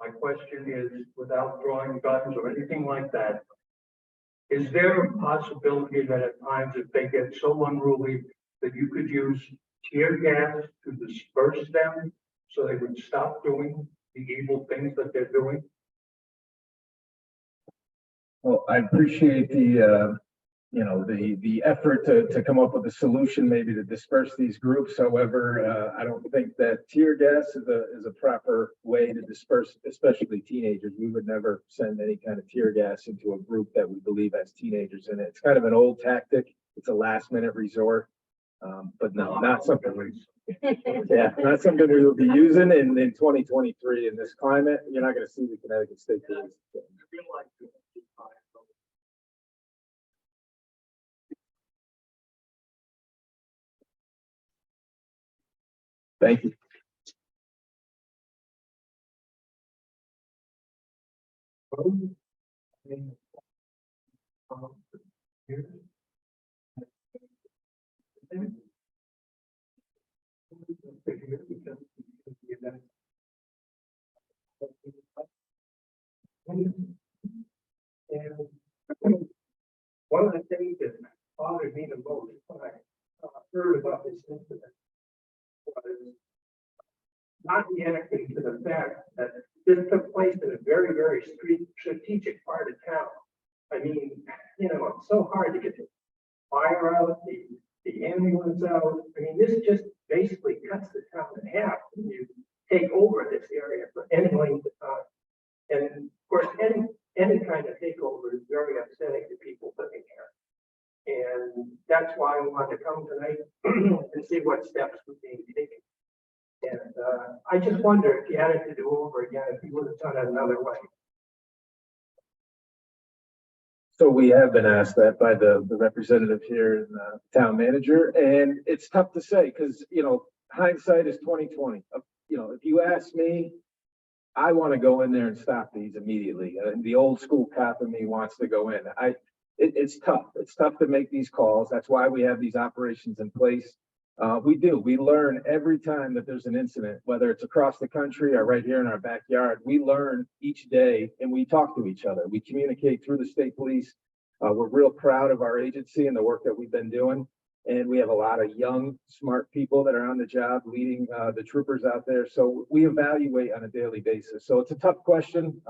my question is, without drawing guns or anything like that, is there a possibility that at times if they get so unruly that you could use tear gas to disperse them so they would stop doing the evil things that they're doing? Well, I appreciate the effort to come up with a solution, maybe to disperse these groups. However, I don't think that tear gas is a proper way to disperse, especially teenagers. We would never send any kind of tear gas into a group that we believe has teenagers in it. It's kind of an old tactic. It's a last minute resort. But no, not something not something we will be using in 2023 in this climate. You're not going to see the Connecticut State Police. Thank you. And one of the things that bothered me the most when I heard about this incident was not reacting to the fact that this took place in a very, very strategic part of town. I mean, it's so hard to get the fire out, the ambulance out. I mean, this just basically cuts the town in half when you take over this area for any length of time. And of course, any kind of takeover is very upsetting to people living here. And that's why I wanted to come tonight and see what steps were being taken. And I just wonder if you had it to do over again, if you would have done it another way. So we have been asked that by the representative here and the town manager, and it's tough to say because, hindsight is 2020. If you ask me, I want to go in there and stop these immediately. The old school cop in me wants to go in. It's tough. It's tough to make these calls. That's why we have these operations in place. We learn every time that there's an incident, whether it's across the country or right here in our backyard. We learn each day and we talk to each other. We communicate through the state police. We're real proud of our agency and the work that we've been doing. And we have a lot of young, smart people that are on the job leading the troopers out there. So we evaluate on a daily basis. So it's a tough question.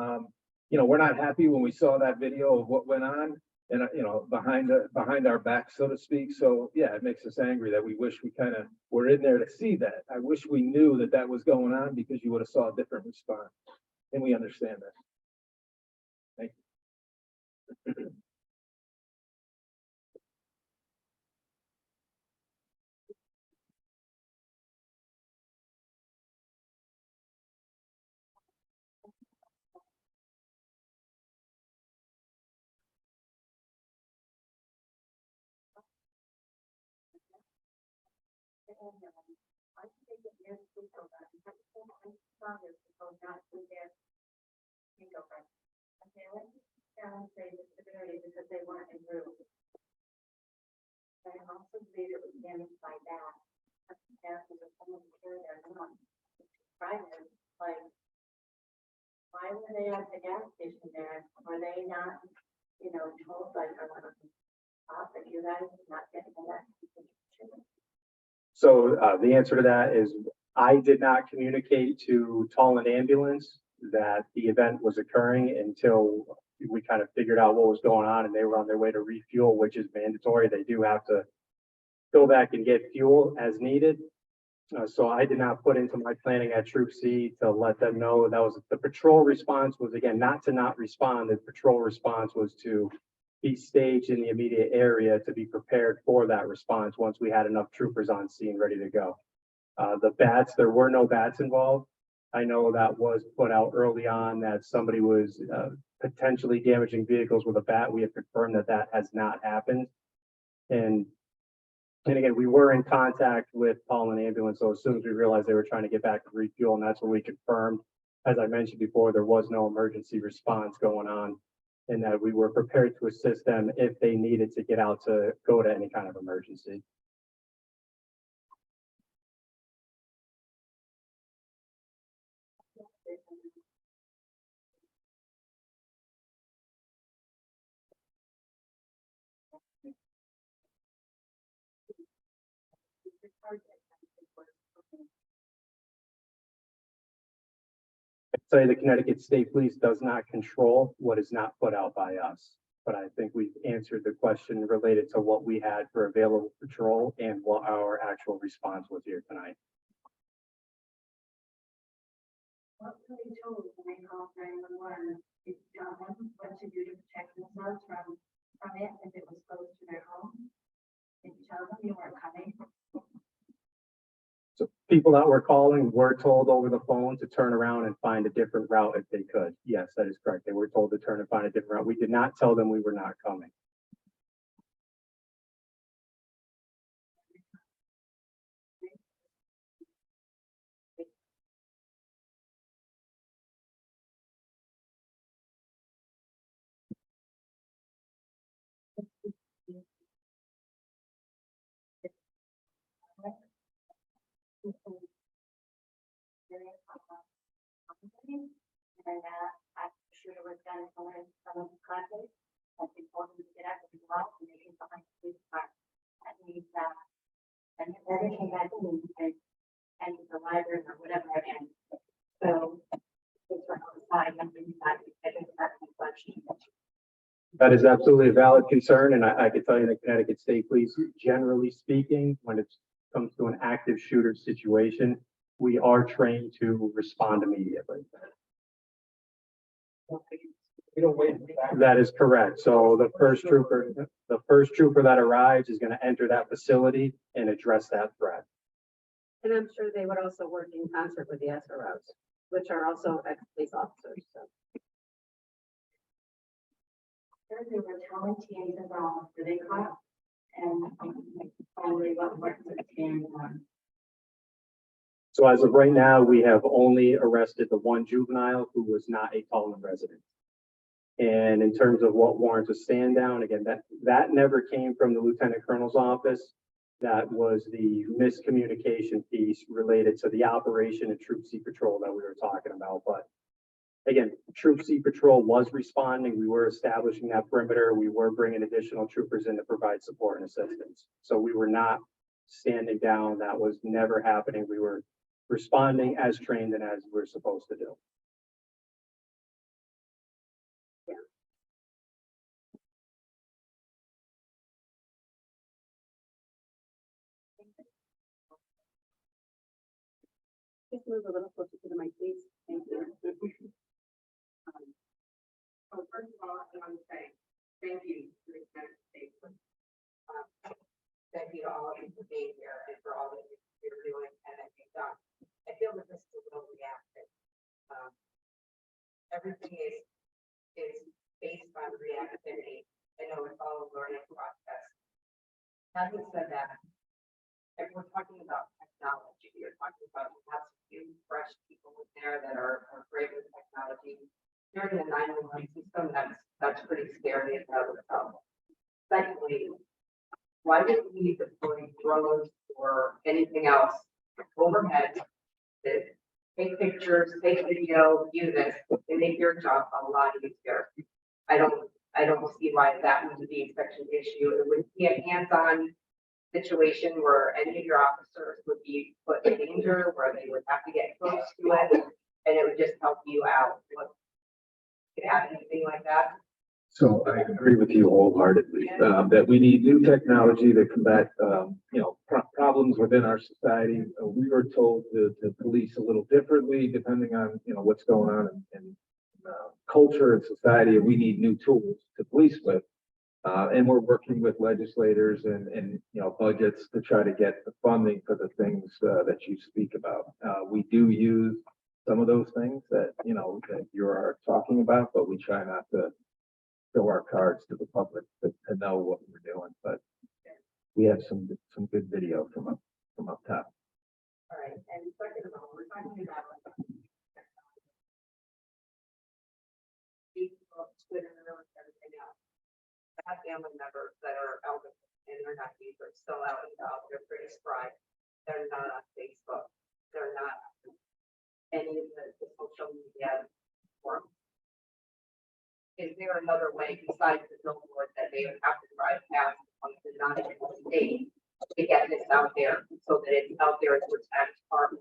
We're not happy when we saw that video of what went on and, behind our back, so to speak. So yeah, it makes us angry that we wish we kind of were in there to see that. I wish we knew that that was going on because you would have saw a different response. And we understand that. Thank you. I think they get their takeover. I think Congress to go not do their takeover. And they went down and say the severity because they weren't in group. I also believe it was damaged by that. After the someone care their mom. Private, like, why were they at the gas station there? Were they not, told like, that you guys are not getting that? So the answer to that is I did not communicate to Tolland Ambulance that the event was occurring until we kind of figured out what was going on and they were on their way to refuel, which is mandatory. They do have to go back and get fuel as needed. So I did not put into my planning at Troop C to let them know that was the patrol response was again, not to not respond. The patrol response was to be staged in the immediate area to be prepared for that response once we had enough troopers on scene ready to go. The bats, there were no bats involved. I know that was put out early on that somebody was potentially damaging vehicles with a bat. We have confirmed that that has not happened. And again, we were in contact with Tolland Ambulance. So as soon as we realized they were trying to get back to refuel, and that's when we confirmed, as I mentioned before, there was no emergency response going on and that we were prepared to assist them if they needed to get out to go to any kind of emergency. I'd say the Connecticut State Police does not control what is not put out by us. But I think we've answered the question related to what we had for available patrol and what our actual response was here tonight. What were they told when they called 911? Did you tell them what to do to protect themselves from it if it was close to their home? Did you tell them you weren't coming? So people that were calling were told over the phone to turn around and find a different route if they could. Yes, that is correct. They were told to turn and find a different route. We did not tell them we were not coming. And after the shooter was done, someone from the classes, I think told them to get out of the house and they came behind the police car. That means that, and then they came back and the library or whatever again. So, it's for outside, and inside, I think that's the question. That is absolutely a valid concern, and I can tell you the Connecticut State Police, generally speaking, when it comes to an active shooter situation, we are trained to respond immediately. We don't wait. That is correct. So the first trooper that arrives is going to enter that facility and address that threat. And I'm sure they would also work in concert with the SROs, which are also ex-police officers, so. There were telling teams involved, were they caught? And finally, what worked with team one? So as of right now, we have only arrested the one juvenile who was not a Tolland resident. And in terms of what warrants a stand down, again, that never came from the Lieutenant Colonel's office. That was the miscommunication piece related to the operation and Troop C patrol that we were talking about. But again, Troop C patrol was responding. We were establishing that perimeter. We were bringing additional troopers in to provide support and assistance. So we were not standing down. That was never happening. We were responding as trained and as we're supposed to do. Just move a little closer to the mic, please. Thank you. So first of all, I want to say thank you to the United States. Thank you to all of you for being here and for all that you're doing and that you've done. I feel that this is a little reactive. Everything is based on reactivity. I know it's all a learning process. Having said that, and we're talking about technology, you're talking about you have some new fresh people in there that are great with technology. During the 911 system, that's pretty scary in and of itself. Secondly, why do we need to deploy drones or anything else overhead that take pictures, take video, do this, and make your job a lot easier? I don't see why that would be such an issue. It would be a hands-on situation where any of your officers would be put in danger, where they would have to get close to it, and it would just help you out. You have anything like that? So I agree with you wholeheartedly, that we need new technology to combat, problems within our society. We were told to police a little differently depending on, what's going on in culture and society, and we need new tools to police with. And we're working with legislators and budgets to try to get the funding for the things that you speak about. We do use some of those things that you are talking about, but we try not to show our cards to the public to know what we're doing. But we have some good video from up top. All right, and second of all, we're talking about Facebook, Twitter, everything else. I have family members that are elderly and they're not users, still out and about, they're pretty spry. They're not on Facebook, they're not any of the social media forums. Is there another way besides the billboard that they would have to drive past on the non-state to get this out there so that it's out there to protect our?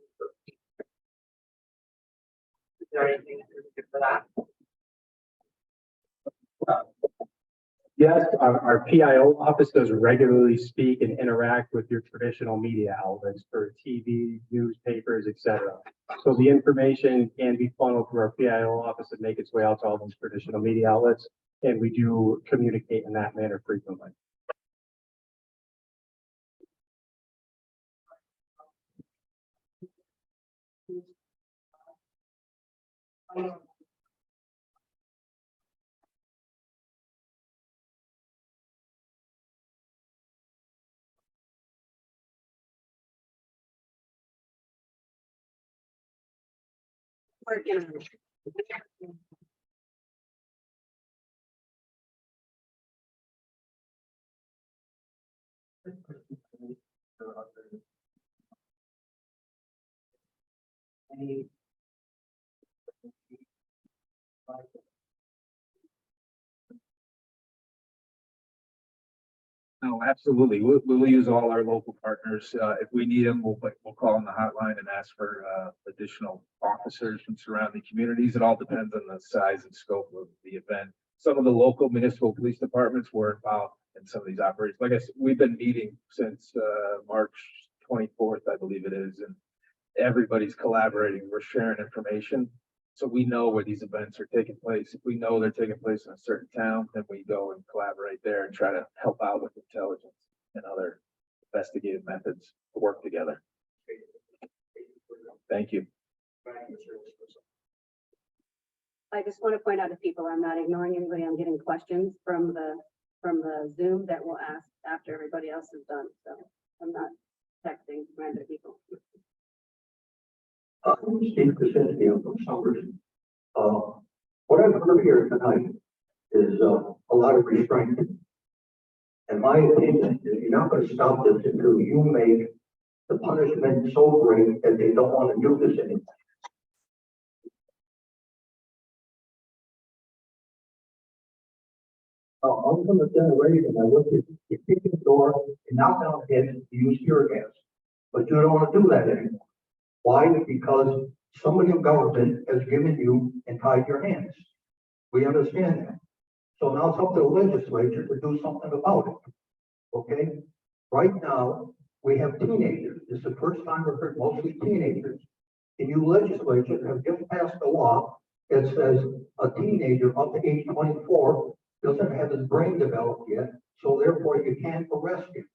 Is there anything that we can do for that? Yes, our PIO office does regularly speak and interact with your traditional media outlets for TV, newspapers, etc. So the information can be funneled through our PIO office and make its way out to all those traditional media outlets. And we do communicate in that manner frequently. Working on it. No, absolutely. We'll use all our local partners. If we need them, we'll call on the hotline and ask for additional officers from surrounding communities. It all depends on the size and scope of the event. Some of the local municipal police departments were involved in some of these operations. Like I said, we've been meeting since March 24th, I believe it is, and everybody's collaborating. We're sharing information. So we know where these events are taking place. If we know they're taking place in a certain town, then we go and collaborate there and try to help out with intelligence and other investigative methods to work together. Thank you. I just want to point out to people, I'm not ignoring anybody. I'm getting questions from the Zoom that we'll ask after everybody else is done. So I'm not texting random people. Steve Kuczynski, I'm from Summers. What I've heard here tonight is a lot of restraint. And my opinion is you're not going to stop this until you make the punishment so great that they don't want to do this anymore. I'm from a generation that look at you kick the door, you knock down heads, you use tear gas, but you don't want to do that anymore. Why? Because somebody in government has given you and tied your hands. We understand that. So now it's up to the legislature to do something about it. Okay? Right now, we have teenagers. This is the first time we've heard mostly teenagers. And you legislatures have just passed a law that says a teenager up to age 24 doesn't have his brain developed yet, so therefore you can't arrest him.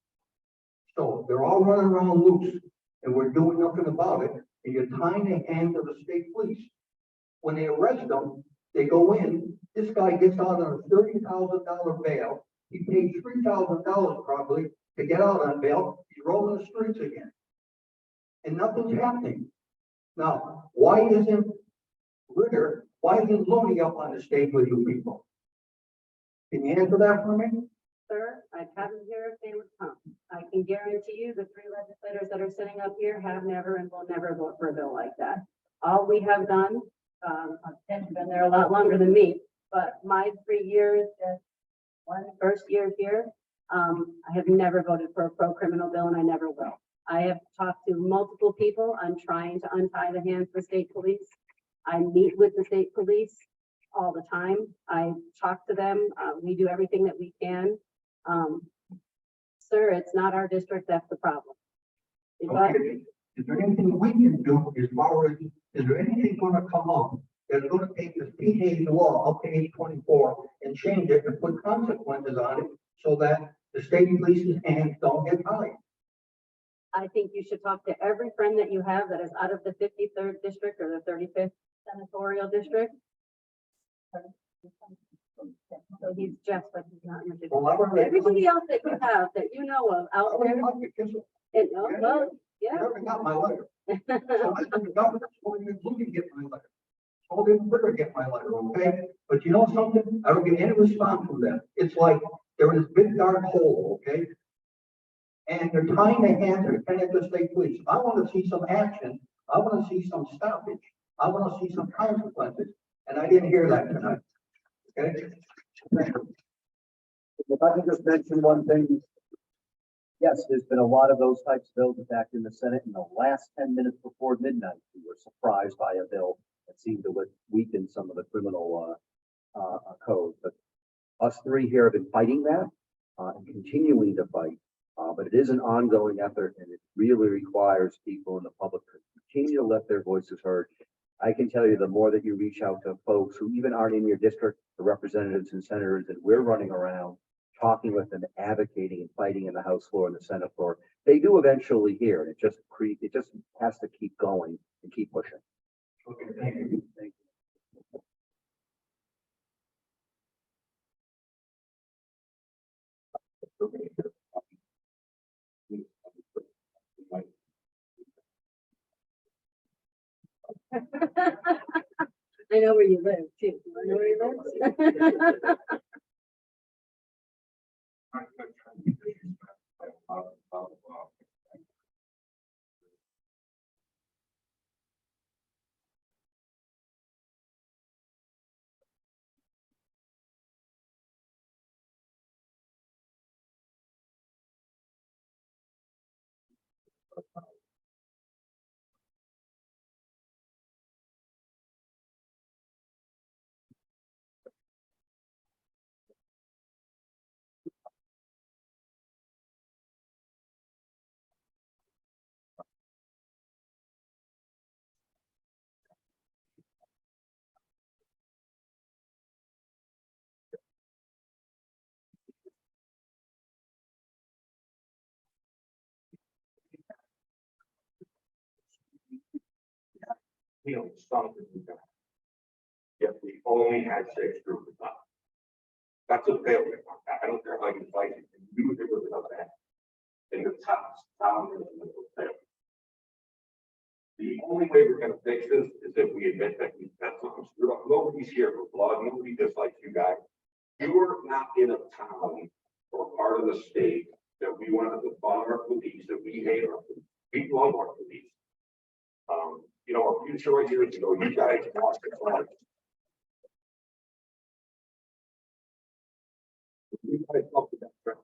So they're all running around loose, and we're doing nothing about it, and you're tying the hands of the state police. When they arrest them, they go in, this guy gets out on a $30,000 bail, he paid $3,000 probably to get out on bail, he's roaming the streets again. And nothing's happening. Now, why isn't Looney up on the stage with you people? Can you answer that for me? Sir, I'd have them here if they would come. I can guarantee you the three legislators that are sitting up here have never and will never vote for a bill like that. All we have done, I've been there a lot longer than me, but my 3 years, first year here, I have never voted for a pro-criminal bill and I never will. I have talked to multiple people. I'm trying to untie the hands for state police. I meet with the state police all the time. I talk to them. We do everything that we can. Sir, it's not our district, that's the problem. But Okay. Is there anything we can do as far as, is there anything gonna come up that's gonna take this PA law up to age 24 and change it and put consequences on it so that the state police's hands don't get tied? I think you should talk to every friend that you have that is out of the 53rd district or the 35th senatorial district. So he's just, but he's not. in the district. Well, I already- Everybody else that you have, that you know of out there, well, You yeah. never got my letter. So I think the government's going to include you get my letter. Told him we're get my letter, okay? But you know something? I don't get any response from them. It's like they're in this big dark hole, okay? And they're tying their hands to the Connecticut State Police. I want to see some action. I want to see some stoppage. I want to see some consequences. And I didn't hear that tonight. Okay? If I can just mention one thing. Yes, there's been a lot of those types of bills attacked in the Senate in the last 10 minutes before midnight. We were surprised by a bill that seemed to weaken some of the criminal code. But us three here have been fighting that and continuing to fight. But it is an ongoing effort and it really requires people in the public to continue to let their voices heard. I can tell you the more that you reach out to folks who even aren't in your district, the representatives and senators that we're running around, talking with them, advocating and fighting in the House floor and the Senate floor, they do eventually hear. It just has to keep going and keep pushing. Okay, thank you. Thank you. I know where you live too. I know where you live. You know, something we got. Yet we only had 6 groups of time. That's a failure. I don't care how you fight it. You do it with another hand. In the top, failure. The only way we're gonna fix this is if we admit that we had something screwed up. Nobody's here for blood. Nobody dislikes you guys. You're not in a town or part of the state that we wanted to bomb our police, that we hate our police. We love our police. You know, a few short years ago, you guys lost the flag. You guys up to that track.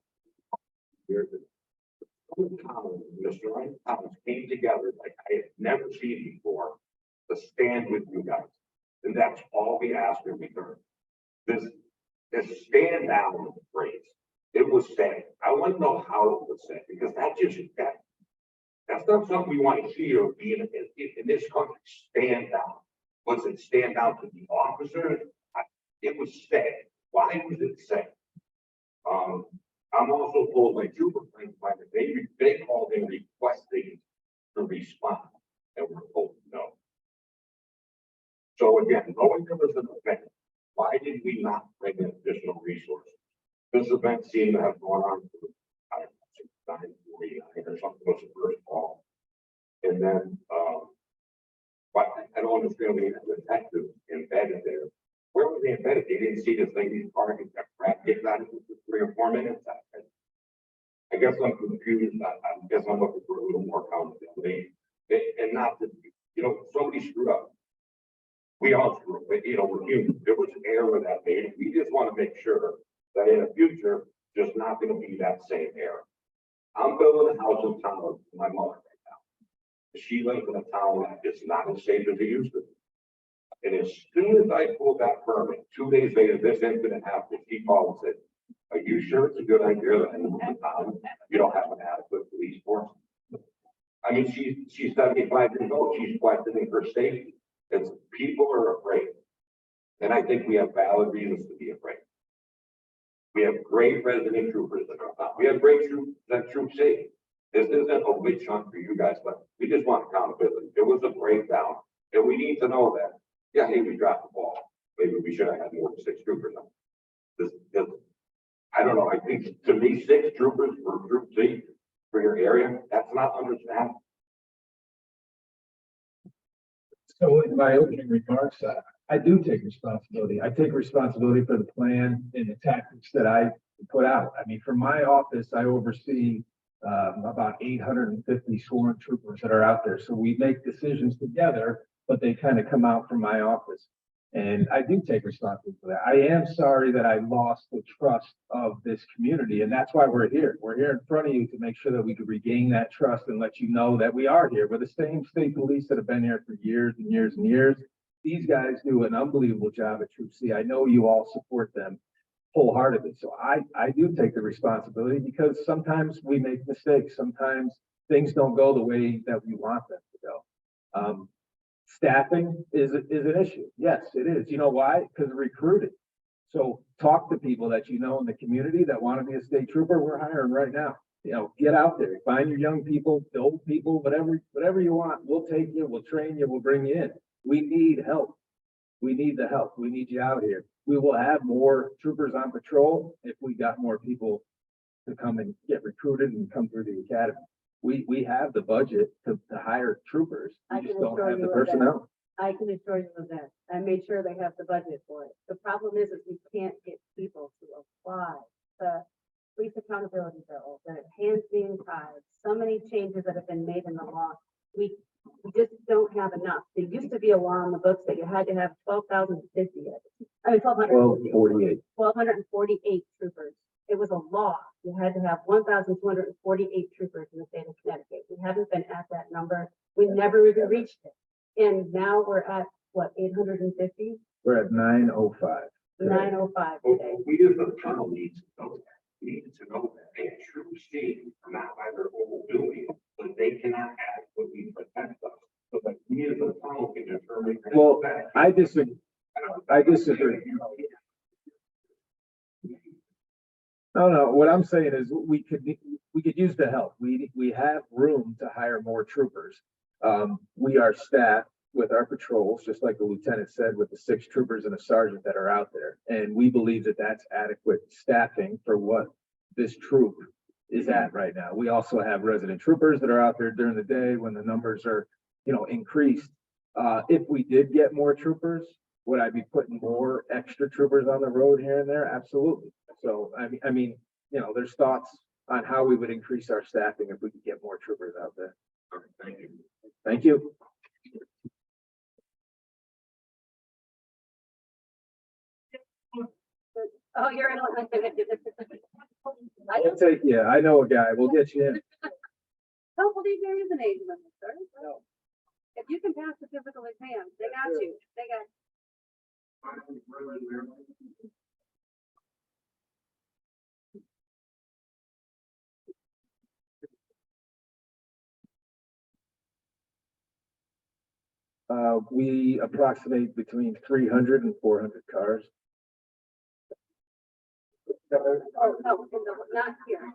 Here's it. Towns, the surrounding towns came together like I have never seen before to stand with you guys. And that's all we ask in return. This stand down phrase, it was said. I want to know how it was said because that's not something we want to hear in this country. Stand down. Was it stand down to the officers? It was said. Why was it said? I'm also told by trooper friends that they called in requesting to respond, and we're told no. So again, knowing there was an event, why did we not bring in additional resources? This event seemed to have gone on for, I don't know, 9:49 or something was the first call. And then, but I don't understand the detective embedded there. Where were they embedded? They didn't see this lady's car get getting out of it for 3 or 4 minutes. I guess I'm confused. I guess I'm looking for a little more accountability. And not that, somebody screwed up. We all screw up, we're human. There was error that made. We just want to make sure that in the future, there's not going to be that same error. I'm building a house in town with my mother right now. She lives in a town that is not as safe as it used to be. And as soon as I pulled that permit, 2 days later, this incident happened. She called and said, "Are you sure it's a good idea that in the town you don't have an adequate police force?" I mean, she's 75 years old. She's questioning her safety. It's people are afraid. And I think we have valid reasons to be afraid. We have great resident troopers that are out. We have great troops that troop safe. This isn't a witch hunt for you guys, but we just want accountability. There was a breakdown, and we need to know that. Yeah, hey, we dropped the ball. Maybe we should have had more than 6 troopers on. I don't know. I think to me, 6 troopers for troop safe for your area, that's not understandable. So in my opening remarks, I do take responsibility. I take responsibility for the plan and the tactics that I put out. I mean, from my office, I oversee about 850 sworn troopers that are out there. So we make decisions together, but they kind of come out from my office. And I do take responsibility for that. I am sorry that I lost the trust of this community, and that's why we're here. We're here in front of you to make sure that we can regain that trust and let you know that we are here. We're the same state police that have been here for years and years and years. These guys do an unbelievable job at Troop C. I know you all support them wholeheartedly. So I do take the responsibility because sometimes we make mistakes. Sometimes things don't go the way that we want them to go. Staffing is an issue. Yes, it is. You know why? Because recruiting. So talk to people that you know in the community that want to be a state trooper. We're hiring right now. Get out there, find your young people, old people, whatever you want. We'll take you, we'll train you, we'll bring you in. We need help. We need the help. We need you out here. We will have more troopers on patrol if we got more people to come and get recruited and come through the academy. We have the budget to hire troopers. We just don't have the personnel. I can assure you of that. I made sure they have the budget for it. The problem is we can't get people to apply. The police accountability bill, the hands being tied, so many changes that have been made in the law. We just don't have enough. There used to be a law in the books that you had to have 12,050. I mean, 1248. 1,248 troopers. It was a law. You had to have 1,248 troopers in the state of Connecticut. We haven't been at that number. We never even reached it. And now we're at what, 850? We're at 905. 905 But today. we as the town need to know that. We need to know that a troop safe, not by their overdoing, but they cannot adequately protect us. So that we as a town can determine. Well, I disagree. I disagree. No. What I'm saying is we could use the help. We have room to hire more troopers. We are staffed with our patrols, just like the lieutenant said, with the 6 troopers and a sergeant that are out there. And we believe that that's adequate staffing for what this troop is at right now. We also have resident troopers that are out there during the day when the numbers are, increased. If we did get more troopers, would I be putting more extra troopers on the road here and there? Absolutely. So, I mean, there's thoughts on how we would increase our staffing if we could get more troopers out there. Okay, thank you. Thank you. Oh, you're in. I'll take you. I know a guy. We'll get you in. Don't believe there is an age limit, sir. No. If you can pass the physical exam, they got you. They got. We approximate between 300 and 400 cars. Oh, no, not here.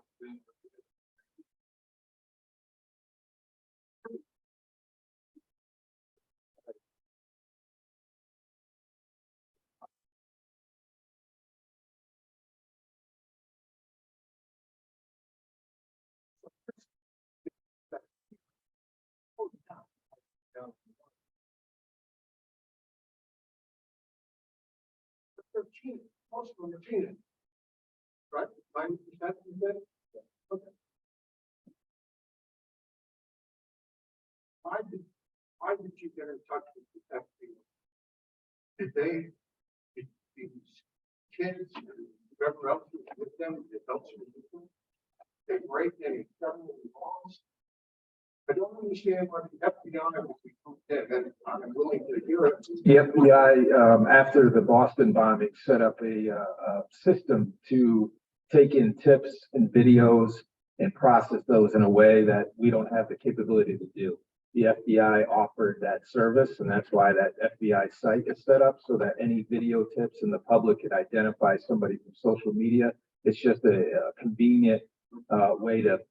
most of them are teenagers. Right? 90% you said? Okay. Why did you get in touch with the FBI? Did they, did these kids, and whoever else was with them, the adults who were with them, they break any federal laws? I don't understand why the FBI would be dead, and I'm willing to hear it. The FBI, after the Boston bombing, set up a system to take in tips and videos and process those in a way that we don't have the capability to do. The FBI offered that service, and that's why that FBI site is set up, so that any video tips and the public could identify somebody from social media. It's just a convenient way to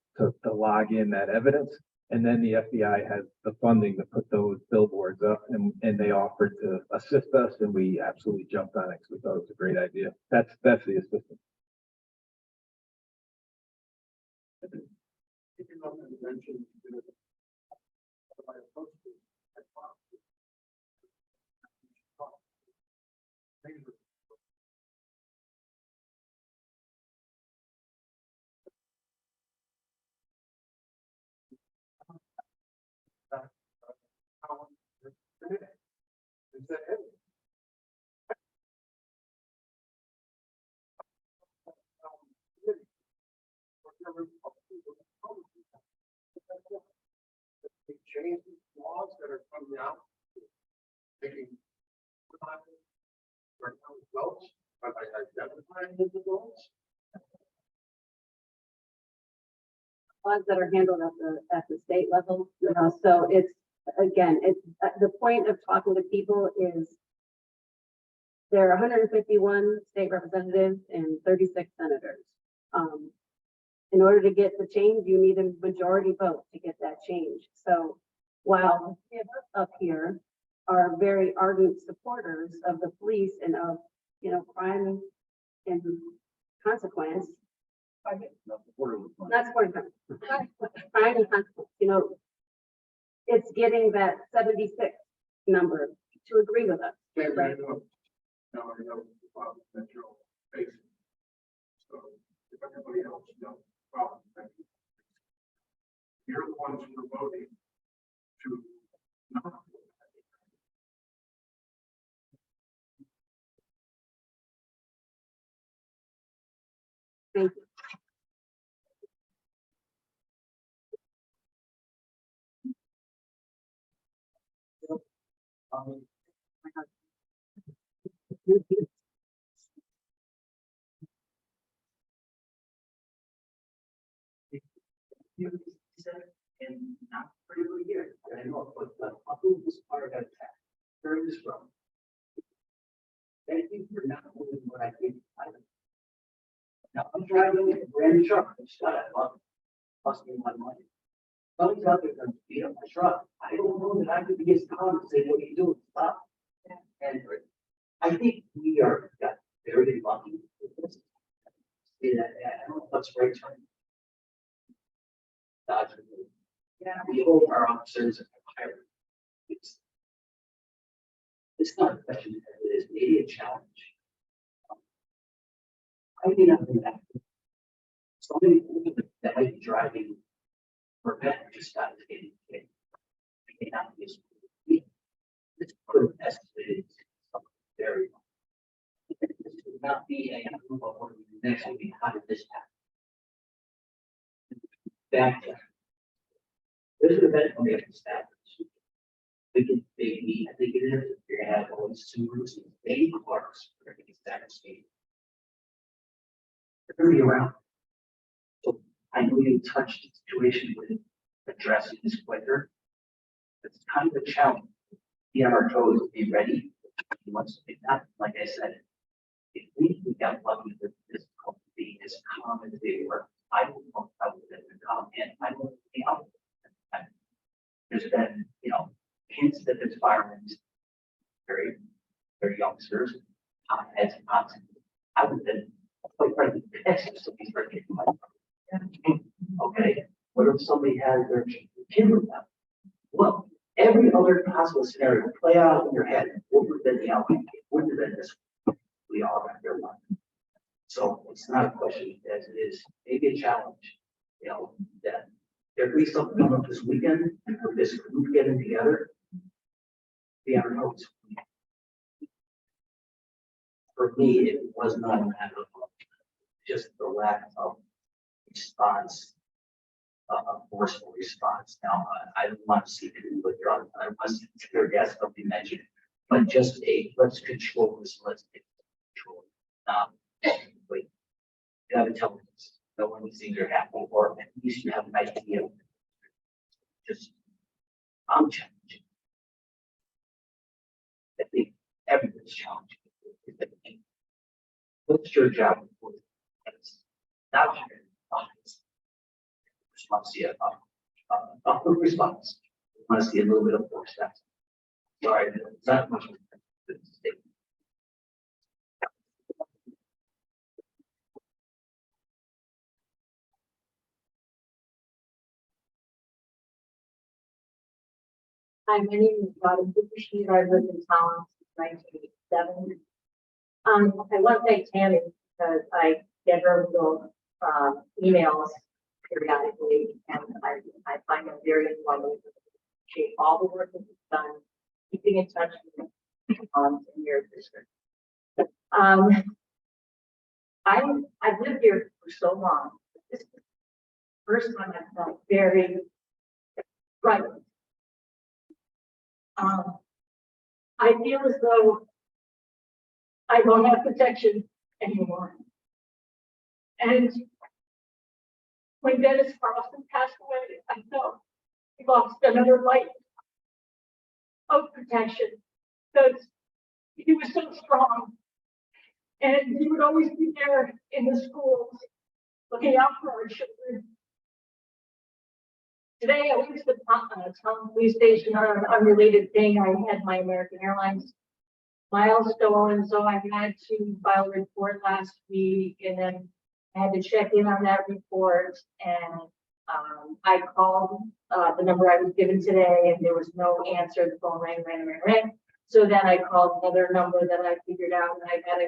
log in that evidence. And then the FBI has the funding to put those billboards up, and they offered to assist us, and we absolutely jumped on it because we thought it was a great idea. That's the assistance. Change laws that are coming out, making adults, by identifying as adults. Laws that are handled at the state level, so it's, again, it's, the point of talking to people is there are 151 state representatives and 36 senators. In order to get the change, you need a majority vote to get that change. So while the of us up here are very ardent supporters of the police and of, crime and consequence, not supporting crime, crime and consequence, it's getting that 76 number to agree with us. Right? Now I know the problem that you're facing. So if everybody else knows the problem that you're the ones who are voting to not. Thank you. And not pretty good year. I know, but I'll do this part of that. During this run. Thank you for not doing what I did. Now I'm driving a brand new truck. I just got it. Cost me my money. Somebody's out there going to beat up my truck. I don't know that I could be as calm and say, what are you doing? Stop. And I think we got very lucky with this. Yeah, I don't know what's right turn. Yeah, we hold our officers higher. It's not a question, it is maybe a challenge. I may not do that. Somebody that might be driving for a vet just got to get it. I may not be as it's sort of estimated something very long. This would not be a group of what we next would be how did this happen? Back to there's an event on the other staff. We can maybe, I think it is, you're gonna have all these Subarus and baby cars for the exact state. They're gonna be around. So I know you touched the situation with addressing this quicker. It's kind of a challenge. Be on our toes, be ready. Once it's not, like I said, if we got lucky with this being as calm as they were, I don't know how would have been calm and I don't know. There's been, hints that this firemen's very youngsters, heads and pots. I would have been quite frankly pissed if somebody's breaking my phone. Okay, what if somebody has their kid with them? Well, every other possible scenario play out in your head. What would have been the outcome? It wouldn't have been this. we all got their money. So it's not a question as it is, maybe a challenge, you know, that there could be something coming up this weekend with this group getting together. Be on notes. For me, it was not a matter of just the lack of response, forceful response. Now, I don't want to see people withdraw. I don't want to see tear gas something mentioned, but just let's control this. Let's take control. Wait, you have intelligence. Know when these things are happening, or at least you have an idea. Just, I'm challenging. I think everyone's challenging. What's your job? It's not response yet. A quick response. I want to see a little bit of force. Sorry, it's not much. Hi, my name is Robin Bukushi. I've lived in Tolland since 1987. I want to thank Tammy because I get her little emails periodically, and I find them very informative. Appreciate all the work that you've done, keeping in touch with in your district. I've lived here for so long. This is the first time I felt very frightened. I feel as though I don't have protection anymore. And when Dennis Carlson passed away, I felt we lost another life of protection because he was so strong and he would always be there in the schools looking out for our children. Today, I went to the Tolland police station on an unrelated thing. I had my American Airlines miles stolen, so I had to file a report last week, and then I had to check in on that report. And I called the number I was given today, and there was no answer. The phone rang. So then I called another number that I figured out, and I got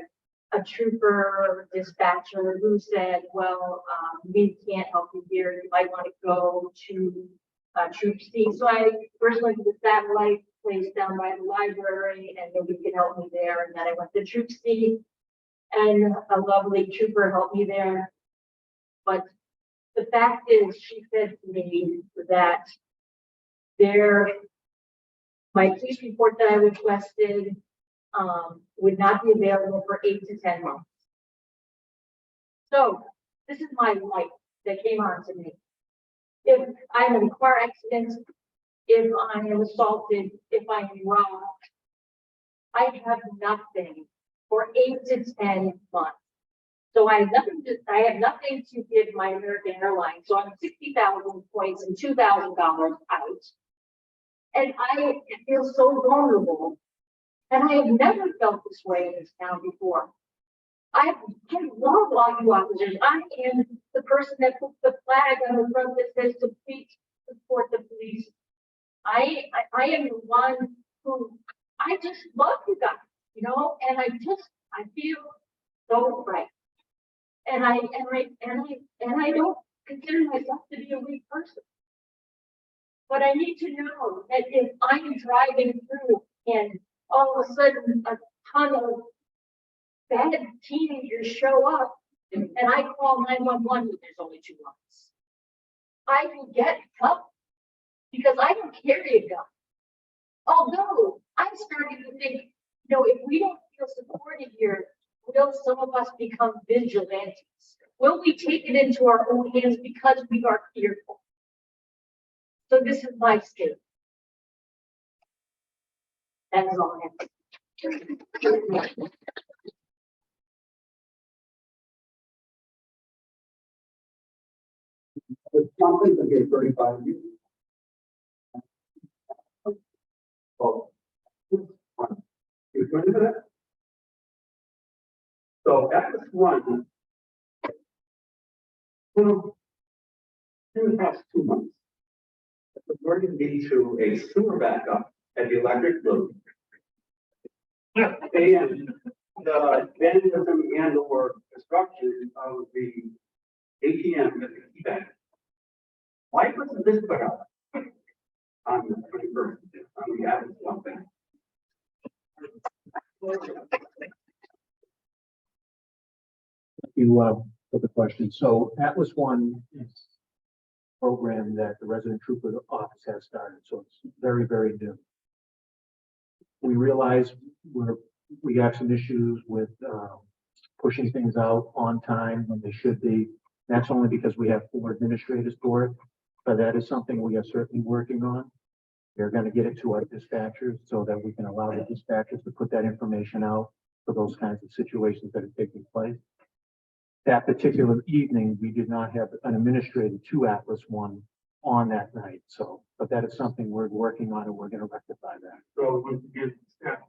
a trooper dispatcher who said, well, we can't help you here. You might want to go to Troop C. So I first went to the satellite place down by the library, and nobody could help me there. And then I went to Troop C, and a lovely trooper helped me there. But the fact is, she said to me that my police report that I requested would not be available for 8 to 10 months. So this is my life that came on to me. If I'm in a car accident, if I am assaulted, if I am robbed, I have nothing for 8 to 10 months. So I have nothing to give my American Airlines. So I'm 60,000 points and $2,000 out. And I feel so vulnerable. And I have never felt this way in this town before. I love law officers. I am the person that puts the flag on the front that says to please support the police. I am the one who, I just love you guys, you know, and I feel so right. And I don't consider myself to be a weak person. But I need to know that if I'm driving through and all of a sudden a ton of bad teenagers show up and I call 911 when there's only 2 months, I can get help because I don't carry a gun. Although I'm starting to think, you know, if we don't feel supported here, will some of us become vigilantes? Will we take it into our own hands because we are fearful? So this is my state. That is all I have. Something to get 35 years. Oh, you ready for that? So that was one. Well, in the past 2 months, alerted me to a sewer backup at the electric loop. And the vandalism and or destruction of the ATM at the key bank. Why wasn't this put up on the 21st, on the Atlas something? For the question. So Atlas One is a program that the resident trooper office has started, so it's very, very new. We realize we have some issues with pushing things out on time when they should be. That's only because we have 4 administrators for it, but that is something we are certainly working on. We're going to get it to our dispatchers so that we can allow the dispatchers to put that information out for those kinds of situations that are taking place. That particular evening, we did not have an administrator to Atlas One on that night. So, but that is something we're working on and we're going to rectify that. So we get staff.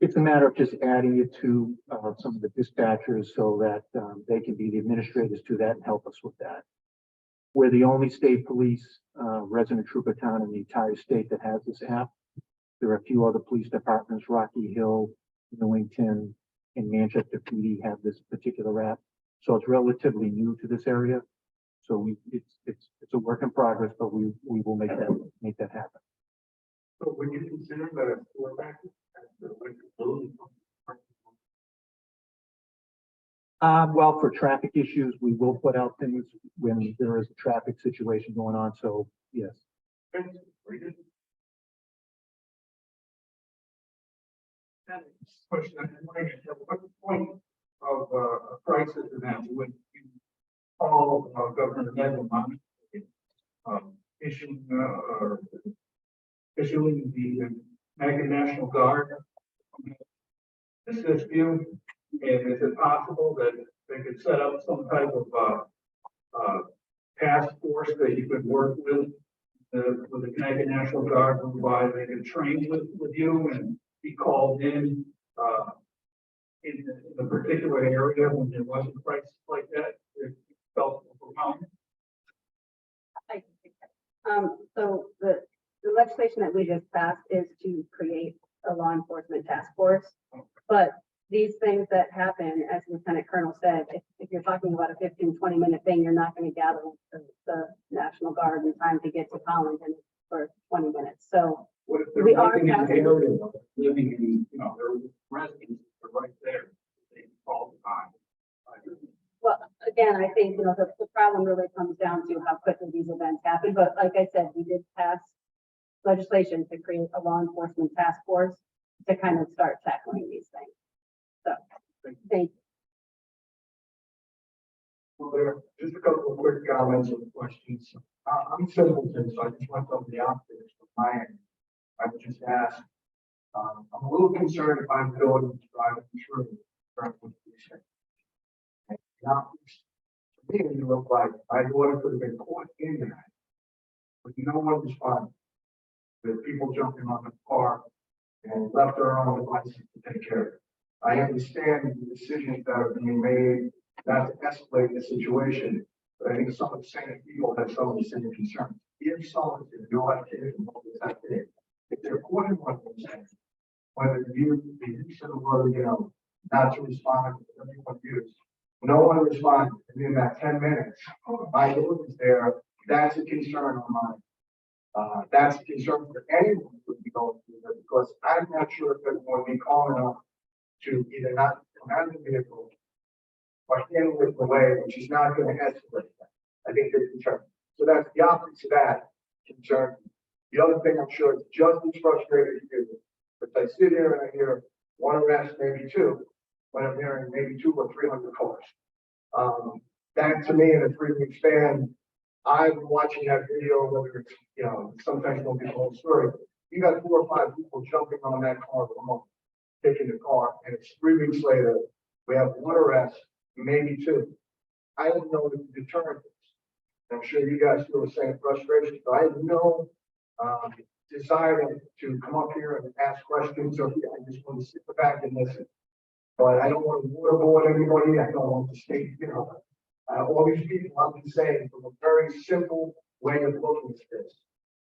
It's a matter of just adding it to some of the dispatchers so that they can be the administrators to that and help us with that. We're the only state police resident trooper town in the entire state that has this app. There are a few other police departments, Rocky Hill, Newington, and Manchester PD have this particular app. So it's relatively new to this area. So it's a work in progress, but we will make that happen. So would you consider that a store factor? Well, for traffic issues, we will put out things when there is a traffic situation going on. So yes. Very good. Question, I'm wondering at what point of a crisis event would you call Governor Neville issuing the American National Guard assist you? And is it possible that they could set up some type of task force that you could work with the Connecticut National Guard, whereby they could train with you and be called in the particular area when there was a crisis like that? It felt overwhelming. So the legislation that we just passed is to create a law enforcement task force. But these things that happen, as Lieutenant Colonel said, if you're talking about a 15-20 minute thing, you're not going to gather the National Guard in time to get to Tolland for 20 minutes. So What if they're we are living in an passing- area, living in, their residents are right there, they call the time. well, again, I think, the problem really comes down to how quickly these events happen. But like I said, we did pass legislation to create a law enforcement task force to kind of start tackling these things. So, thank you. Well, there are just a couple of quick comments and questions. I'm Simpleton, so I just went over the optics from my end. I would just ask, I'm a little concerned if I'm going to drive through what you said. The optics, to me, you look like my daughter could have been caught in that, but no one responded. With people jumping on the car and left their own devices to take care of it. I understand the decisions that are being made not to escalate the situation, but I think some of the same people have some of the same concerns. If someone is no idea what is happening, if they're caught in one of those things, whether the use of the word, not to respond to everyone used, no one responded. And in that 10 minutes, my daughter was there. That's a concern on mine. That's a concern for anyone who would be going through that, because I'm not sure if everyone would be calm enough to either not come out of the vehicle or handle it in a way which is not going to escalate that. I think they're concerned. So that's the opposite of that concern. The other thing I'm sure is just as frustrating as you, but I sit here and I hear one arrest, maybe two, when I'm hearing maybe 200 or 300 cars. That to me in a 3-week span, I'm watching that video, whether it's, sometimes don't get the whole story. You got 4 or 5 people jumping on that car alone, taking the car, and it's 3 weeks later, we have 1 arrest, maybe 2. I don't know the deterrent. I'm sure you guys feel the same frustration, but I have no desire to come up here and ask questions, or I just want to sit back and listen. But I don't want to waterboard anybody, I don't want to state, all these people, I'm just saying, from a very simple way of looking at this.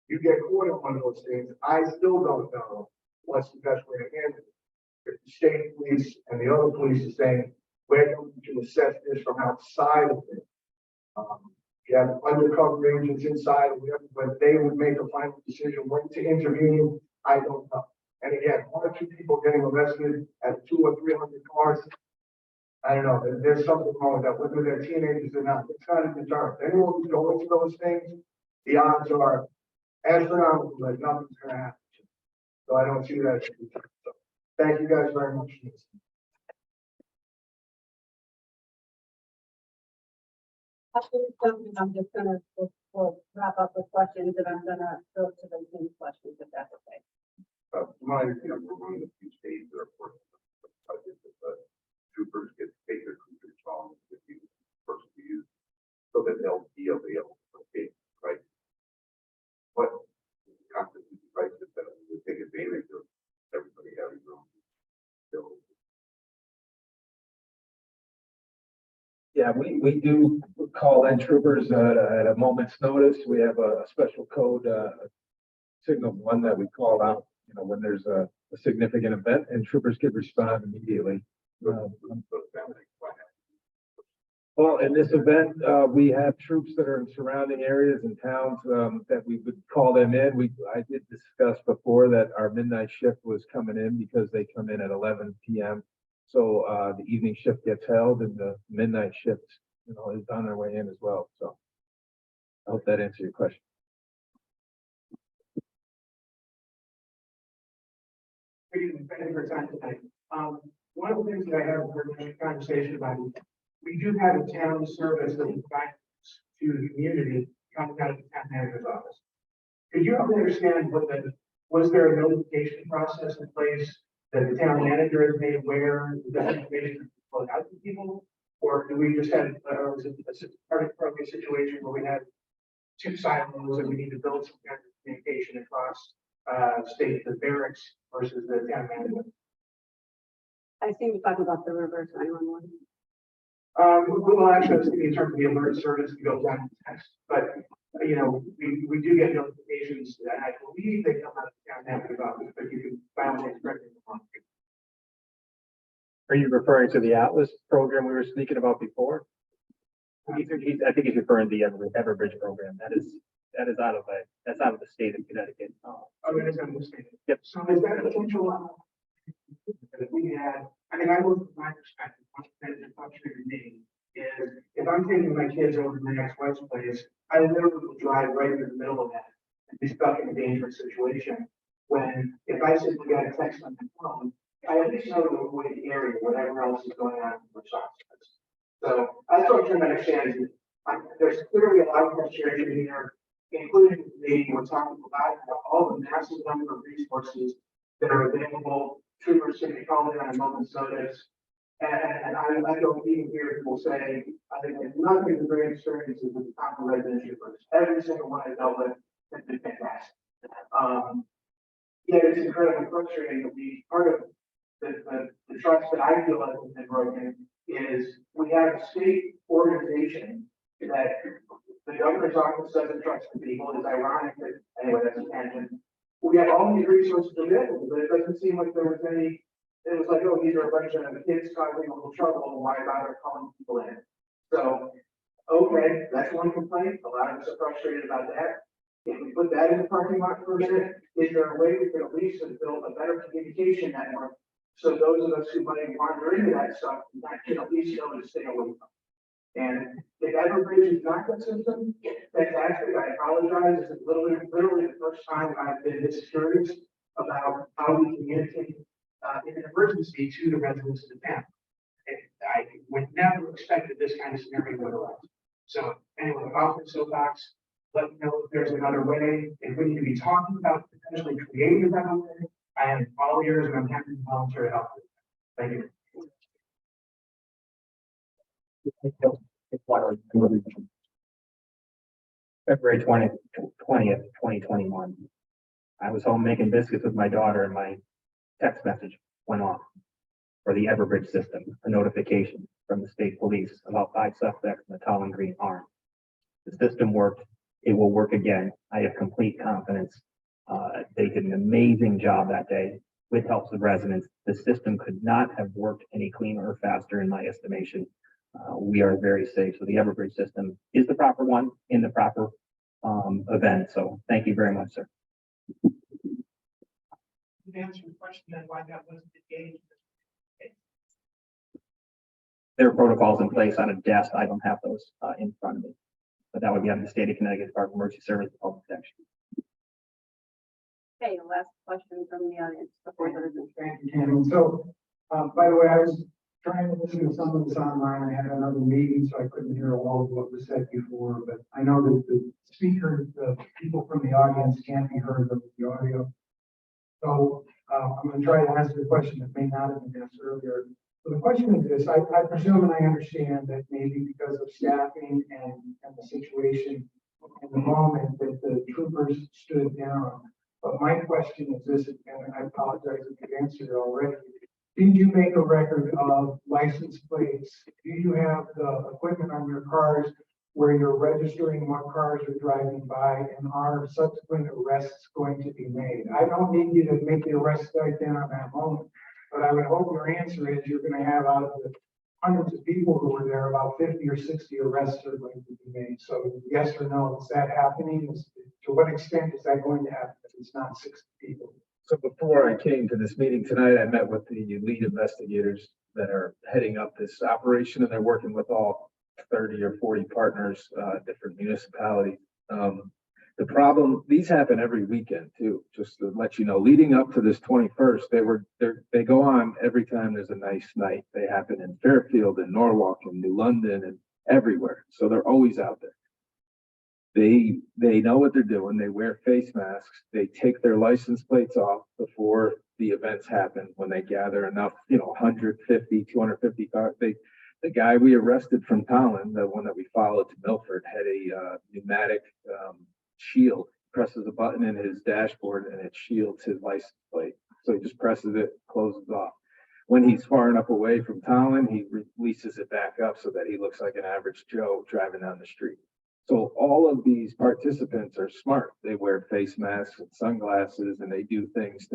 You get caught in one of those things, I still don't know what's the best way to handle it. if the state police and the other police are saying, we're going to assess this from outside of it. You have undercover agents inside or whatever, but they would make a final decision when to intervene. I don't know. And again, 1 or 2 people getting arrested at 200 or 300 cars. I don't know. There's something wrong with that, whether they're teenagers or not. It's not a deterrent. Anyone who's going to those things, the odds are astronomical that nothing's going to happen. So I don't see that as a deterrent. So thank you guys very much. I'm just gonna, we'll wrap up with questions and I'm gonna go to the team questions if that's okay. My, we're one of the few states that are forced to budget that the troopers get to take their cruisers home if you first use, so that they'll be available for the right? But Constitution rights that we take advantage of everybody having their own. So, Yeah, we do call in troopers at a moment's notice. We have a special code, signal 1 that we call out, when there's a significant event, and troopers can respond immediately. Well, in this event, we have troops that are in surrounding areas and towns that we would call them in. I did discuss before that our midnight shift was coming in because they come in at 11 p.m. So the evening shift gets held and the midnight shift, is on their way in as well. So I hope that answers your question. Thank you for your time tonight. One of the things that I have a conversation about is we do have a town service that we provide to the community coming out of the town manager's office. Could you help me understand was there a notification process in place that the town manager has made aware that information is flowed out to people? Or do we just have, or is it a situation where we have 2 silos and we need to build some kind of communication across state, the barracks versus the town manager? I think you talk about the reverse 911. Well, actually, I was thinking in terms of the alert service to go down the text, but we do get notifications that I believe they come out of the town manager's office, but you can find it correctly. Are you referring to the Atlas program we were speaking about before? I think he's referring to the Everbridge program. That's out of the state of Connecticut. Oh, it is understated. Yep. So is that a potential? If we had, I know from my perspective, one thing that frustrated me is if I'm taking my kids over to my ex-wife's place, I literally will drive right in the middle of that and be stuck in a dangerous situation. When if I simply got a text on my phone, I at least know to avoid the area, whatever else is going on in the shops. So that's what I'm trying to understand is there's clearly a lot of frustration here, including me. We're talking about all the massive number of resources that are available. Troopers can be called in on a moment's notice. And I don't even hear people say, I think nothing the great experiences with the top of resident troopers. Every single one I dealt with has been fantastic. Yet it's incredibly frustrating to be part of the trust that I feel like has been broken is we have a state organization that the governor's office doesn't trust the people. It's ironic that, anyway, that's a tangent. We have all these resources available, but it doesn't seem like there was any, it was like, oh, these are a bunch of kids causing a little trouble, why bother calling people in? So, okay, that's one complaint. A lot of us are frustrated about that. If we put that in the parking lot for a minute, is there a way we can at least build a better communication network? So those of us who might wander into that stuff can at least know to stay away from. And if Everbridge is not that system, fantastic. I apologize. It's literally the first time I've been this curious about how we communicate in an emergency to the residents of the town. And I would never expected this kind of scenario would arise. So anyway, off the soapbox, let me know if there's another way. If we need to be talking about potentially creating a better way, I am all ears and I'm happy to volunteer to help. Thank you. February 20th, 2021. I was home making biscuits with my daughter and my text message went off for the Everbridge system, a notification from the state police about 5 suspects in the Tolland Green Arm. The system worked. It will work again. I have complete confidence. They did an amazing job that day. with helps of residents. The system could not have worked any cleaner or faster in my estimation. We are very safe. So the Everbridge system is the proper one in the proper event. So thank you very much, sir. You answered the question then why that wasn't engaged. There are protocols in place on a desk. I don't have those in front of me, but that would be on the state of Connecticut Department of Emergency Services and Public Protection. Okay, last question from the audience before the business. Thank you, Tammy. So, by the way, I was trying to listen to some of this online. I had another meeting, so I couldn't hear all of what was said before, but I know that the speaker, the people from the audience can't be heard over the audio. So, I'm going to try to answer the question that may not have been asked earlier. So the question is this, I presume and I understand that maybe because of staffing and the situation in the moment that the troopers stood down. But my question is this, and I apologize if you answered it already. Did you make a record of license plates? Do you have the equipment on your cars where you're registering what cars are driving by, and are subsequent arrests going to be made? I don't need you to make the arrest right then on that moment, but I would hope your answer is you're going to have out of the hundreds of people who were there, about 50 or 60 arrests are going to be made. So yes or no, is that happening? To what extent is that going to happen if it's not 60 people? So before I came to this meeting tonight, I met with the lead investigators that are heading up this operation, and they're working with all 30 or 40 partners, different municipalities. The problem, these happen every weekend too, just to let you know, leading up to this 21st, they go on every time there's a nice night. They happen in Fairfield and Norwalk and New London and everywhere. So they're always out there. They know what they're doing. They wear face masks. They take their license plates off before the events happen. When they gather enough, 150, 250 cars. The guy we arrested from Tolland, the one that we followed to Milford, had a pneumatic shield. Presses a button in his dashboard and it shields his license plate. So he just presses it, closes off. When he's far enough away from Tolland, he releases it back up so that he looks like an average Joe driving down the street. So all of these participants are smart. They wear face masks and sunglasses, and they do things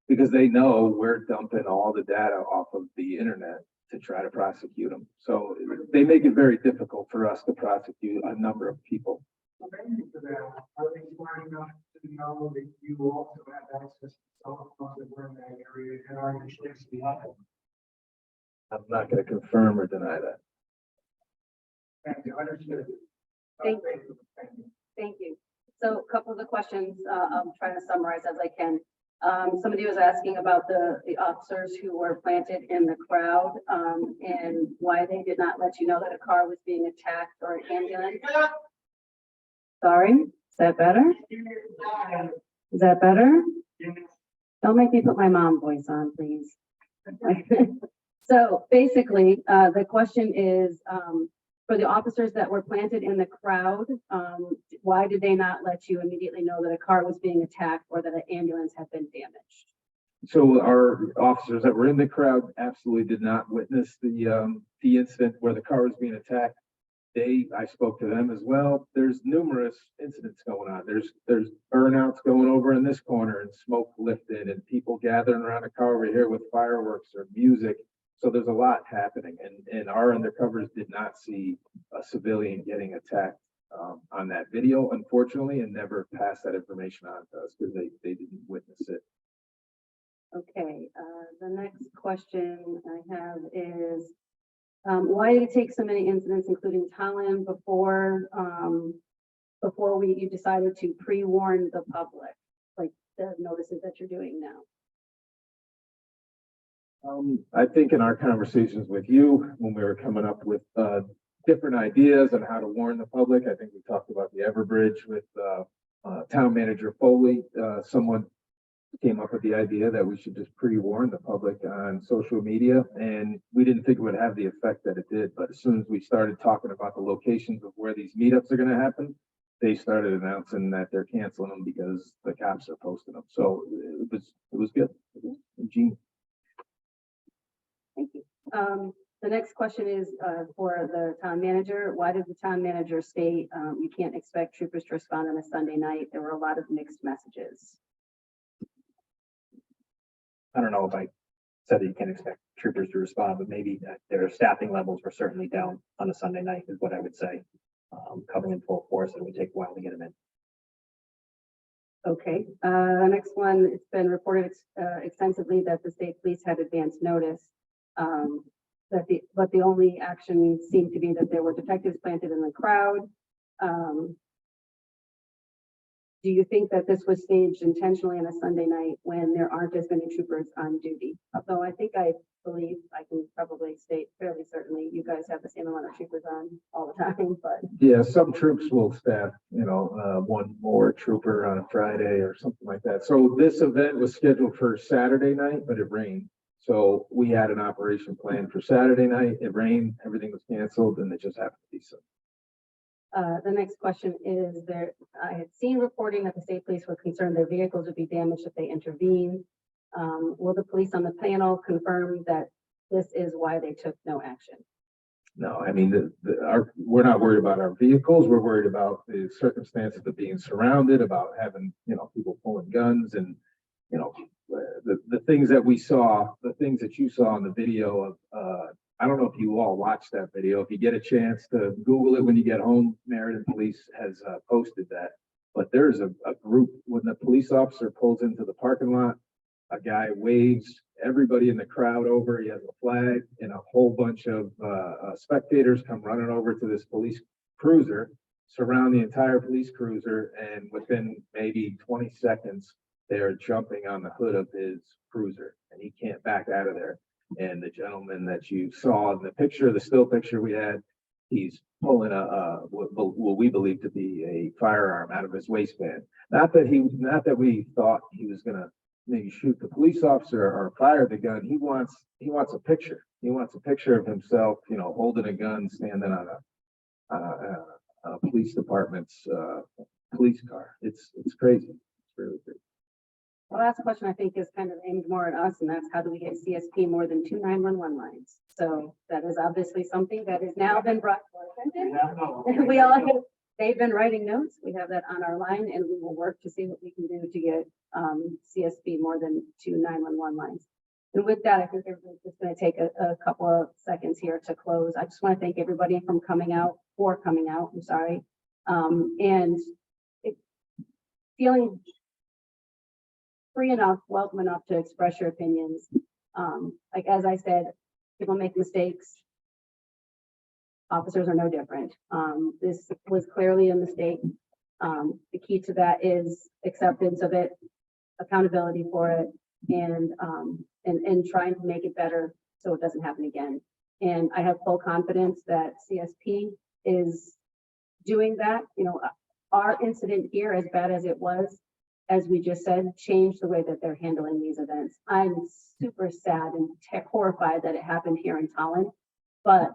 because they know we're dumping all the data off of the internet to try to prosecute them. So they make it very difficult for us to prosecute a number of people. Thank you for that. Are they smart enough to know that you also have access to cell phones that were in that area and are restricted to the level? I'm not going to confirm or deny that. Thank you. Understood. Thank you. Thank you. So a couple of the questions, I'm trying to summarize as I can. Somebody was asking about the officers who were planted in the crowd and why they did not let you know that a car was being attacked or an ambulance. Sorry, is that better? Is that better? Don't make me put my mom voice on, please. So basically, the question is, for the officers that were planted in the crowd, why did they not let you immediately know that a car was being attacked or that an ambulance had been damaged? So our officers that were in the crowd absolutely did not witness the incident where the car was being attacked. I spoke to them as well. There's numerous incidents going on. There's burnouts going over in this corner and smoke lifted and people gathering around a car over here with fireworks or music. So there's a lot happening, and our undercovers did not see a civilian getting attacked on that video, unfortunately, and never passed that information on to us because they didn't witness it. Okay, the next question I have is, why did it take so many incidents, including Tolland, before you decided to pre-warn the public, like the notices that you're doing now? I think in our conversations with you, when we were coming up with different ideas on how to warn the public, I think we talked about the Everbridge with town manager Foley. Someone came up with the idea that we should just pre-warn the public on social media, and we didn't think it would have the effect that it did. But as soon as we started talking about the locations of where these meetups are going to happen, they started announcing that they're canceling them because the cops are posting them. So it was good. It was ingenious. Thank you. The next question is for the town manager. Why did the town manager state you can't expect troopers to respond on a Sunday night? There were a lot of mixed messages. I don't know if I said that you can expect troopers to respond, but maybe that their staffing levels were certainly down on a Sunday night is what I would say. Coming in full force, it would take a while to get them in. Okay, the next one, it's been reported extensively that the state police had advance notice. But the only action seemed to be that there were detectives planted in the crowd. Do you think that this was staged intentionally on a Sunday night when there aren't as many troopers on duty? Although I believe I can probably state fairly certainly, you guys have the same amount of troopers on all the time, but. Yeah, some troops will staff, one more trooper on a Friday or something like that. So this event was scheduled for Saturday night, but it rained. So we had an operation planned for Saturday night. It rained, everything was canceled, and it just happened to be so. The next question is I had seen reporting that the state police were concerned their vehicles would be damaged if they intervene. Will the police on the panel confirm that this is why they took no action? No, I mean, we're not worried about our vehicles. We're worried about the circumstances of being surrounded, about having, people pulling guns and, the things that we saw, the things that you saw in the video of, I don't know if you all watched that video. If you get a chance to Google it when you get home, Meriden Police has posted that. But there's a group, when the police officer pulls into the parking lot, a guy waves everybody in the crowd over. He has a flag, and a whole bunch of spectators come running over to this police cruiser, surround the entire police cruiser, and within maybe 20 seconds, they're jumping on the hood of his cruiser, and he can't back out of there. And the gentleman that you saw in the picture, the still picture we had, he's pulling what we believe to be a firearm out of his waistband. Not that we thought he was gonna maybe shoot the police officer or fire the gun. He wants a picture. He wants a picture of himself, holding a gun, standing on a police department's police car. It's crazy. It's really crazy. The last question I think is kind of aimed more at us, and that's how do we get CSP more than 2 911 lines? So that is obviously something that has now been brought to our attention. They've been writing notes. We have that on our line, and we will work to see what we can do to get CSP more than 2 911 lines. And with that, I think everybody's just going to take a couple of seconds here to close. I just want to thank everybody for coming out. I'm sorry. And feeling free enough, welcome enough to express your opinions. Like, as I said, people make mistakes. Officers are no different. This was clearly a mistake. The key to that is acceptance of it, accountability for it, and trying to make it better so it doesn't happen again. And I have full confidence that CSP is doing that. Our incident here, as bad as it was, as we just said, changed the way that they're handling these events. I'm super sad and horrified that it happened here in Tolland, but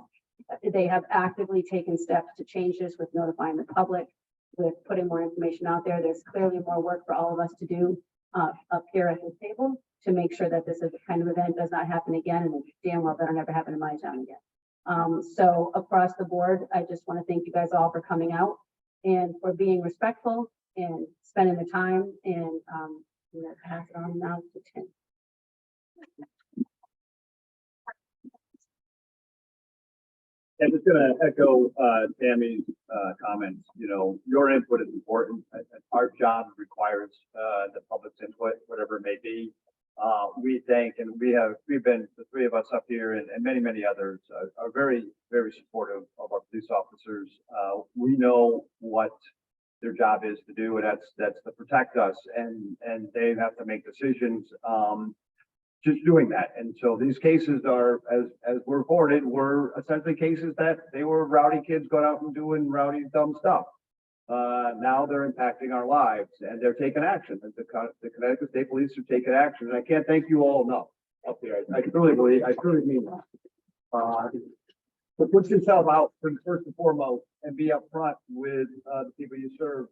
they have actively taken steps to change this with notifying the public, with putting more information out there. There's clearly more work for all of us to do up here at this table to make sure that this is the kind of event does not happen again, and it damn well better never happen in my town again. So across the board, I just want to thank you guys all for coming out and for being respectful and spending the time, and I'm going to pass it on now to Tim. I'm just gonna echo Tammy's comments. Your input is important. Our job requires the public's input, whatever it may be. We think, and we've been, the three of us up here and many others are very, very supportive of our police officers. We know what their job is to do, and that's to protect us, and they have to make decisions just doing that. And so these cases are, as were reported, were essentially cases that they were rowdy kids going out and doing rowdy, dumb stuff. Now they're impacting our lives, and they're taking action. And the Connecticut State Police are taking action. And I can't thank you all enough up there. I truly mean that. But put yourself out first and foremost, and be upfront with the people you serve.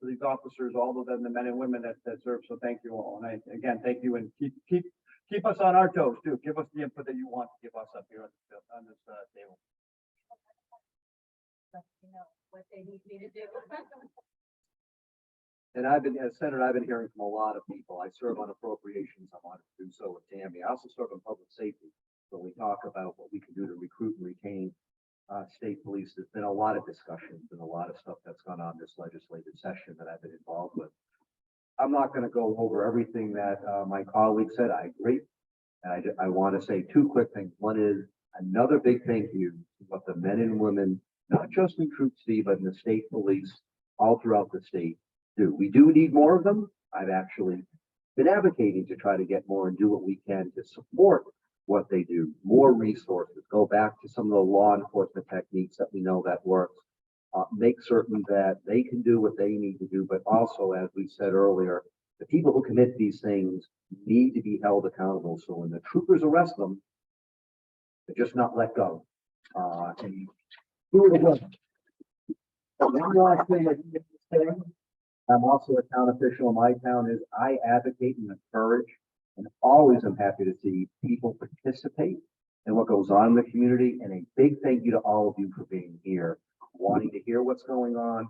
For these officers, all of them, the men and women that serve. So thank you all. And again, thank you, and keep us on our toes too. Give us the input that you want to give us up here on this table. Let you know what they need me to do. And I've been, as Senator, I've been hearing from a lot of people. I serve on appropriations. I wanted to do so with Tammy. I also serve on public safety. So we talk about what we can do to recruit and retain state police. There's been a lot of discussions and a lot of stuff that's gone on this legislative session that I've been involved with. I'm not going to go over everything that my colleague said. I agree. And I want to say two quick things. One is another big thank you to what the men and women, not just in Troop C, but in the state police all throughout the state do. We do need more of them. I've actually been advocating to try to get more and do what we can to support what they do. More resources, go back to some of the law enforcement techniques that we know that works. Make certain that they can do what they need to do, but also, as we said earlier, the people who commit these things need to be held accountable. So when the troopers arrest them, they're just not let go. And do it again. One last thing that you say, I'm also a town official in my town, is I advocate and encourage, and always am happy to see people participate in what goes on in the community. And a big thank you to all of you for being here, wanting to hear what's going on,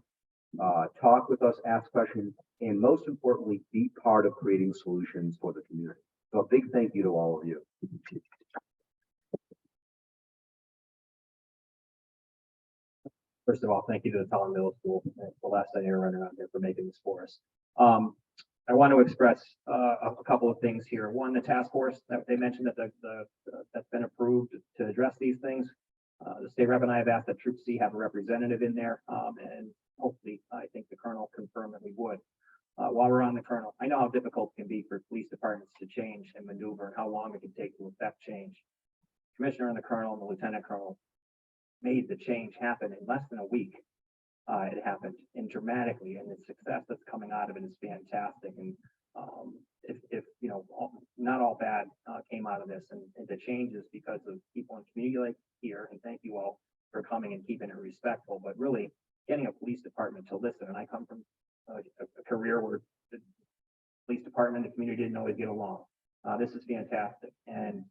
talk with us, ask questions, and most importantly, be part of creating solutions for the community. So a big thank you to all of you. First of all, thank you to the Tolland Middle School, the last I ever run around here, for making this for us. I want to express a couple of things here. One, the task force that they mentioned that that's been approved to address these things. The state rep and I have asked that Troop C have a representative in there, and hopefully, I think the colonel confirmed that we would. While we're on the colonel, I know how difficult it can be for police departments to change and maneuver, and how long it can take to effect change. Commissioner and the colonel and the lieutenant colonel made the change happen in less than a week. It happened, and dramatically, and the success that's coming out of it is fantastic. And if you know, not all bad came out of this, and the change is because of people in the community like here. And thank you all for coming and keeping it respectful, but really getting a police department to listen. And I come from a career where the police department and the community didn't always get along. This is fantastic. And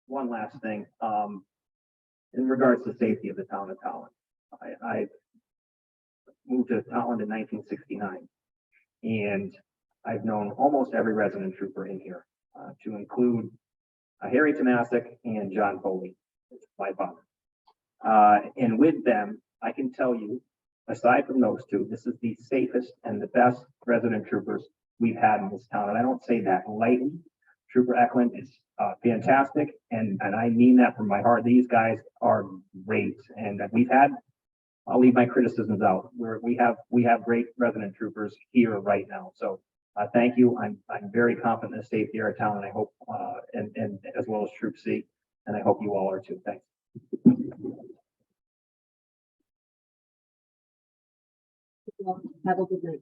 one last thing, in regards to safety of the town of Tolland, I moved to Tolland in 1969, and I've known almost every resident trooper in here, to include Harry Tomasic and John Foley, my father. And with them, I can tell you, aside from those two, this is the safest and the best resident troopers we've had in this town. And I don't say that lightly. Trooper Eckert is fantastic, and I mean that from my heart. These guys are great, and we've had, I'll leave my criticisms out. We have great resident troopers here right now. So thank you. I'm very confident in the safety of our town, and I hope and as well as Troop C, and I hope you all are too. Thanks. Have a good night.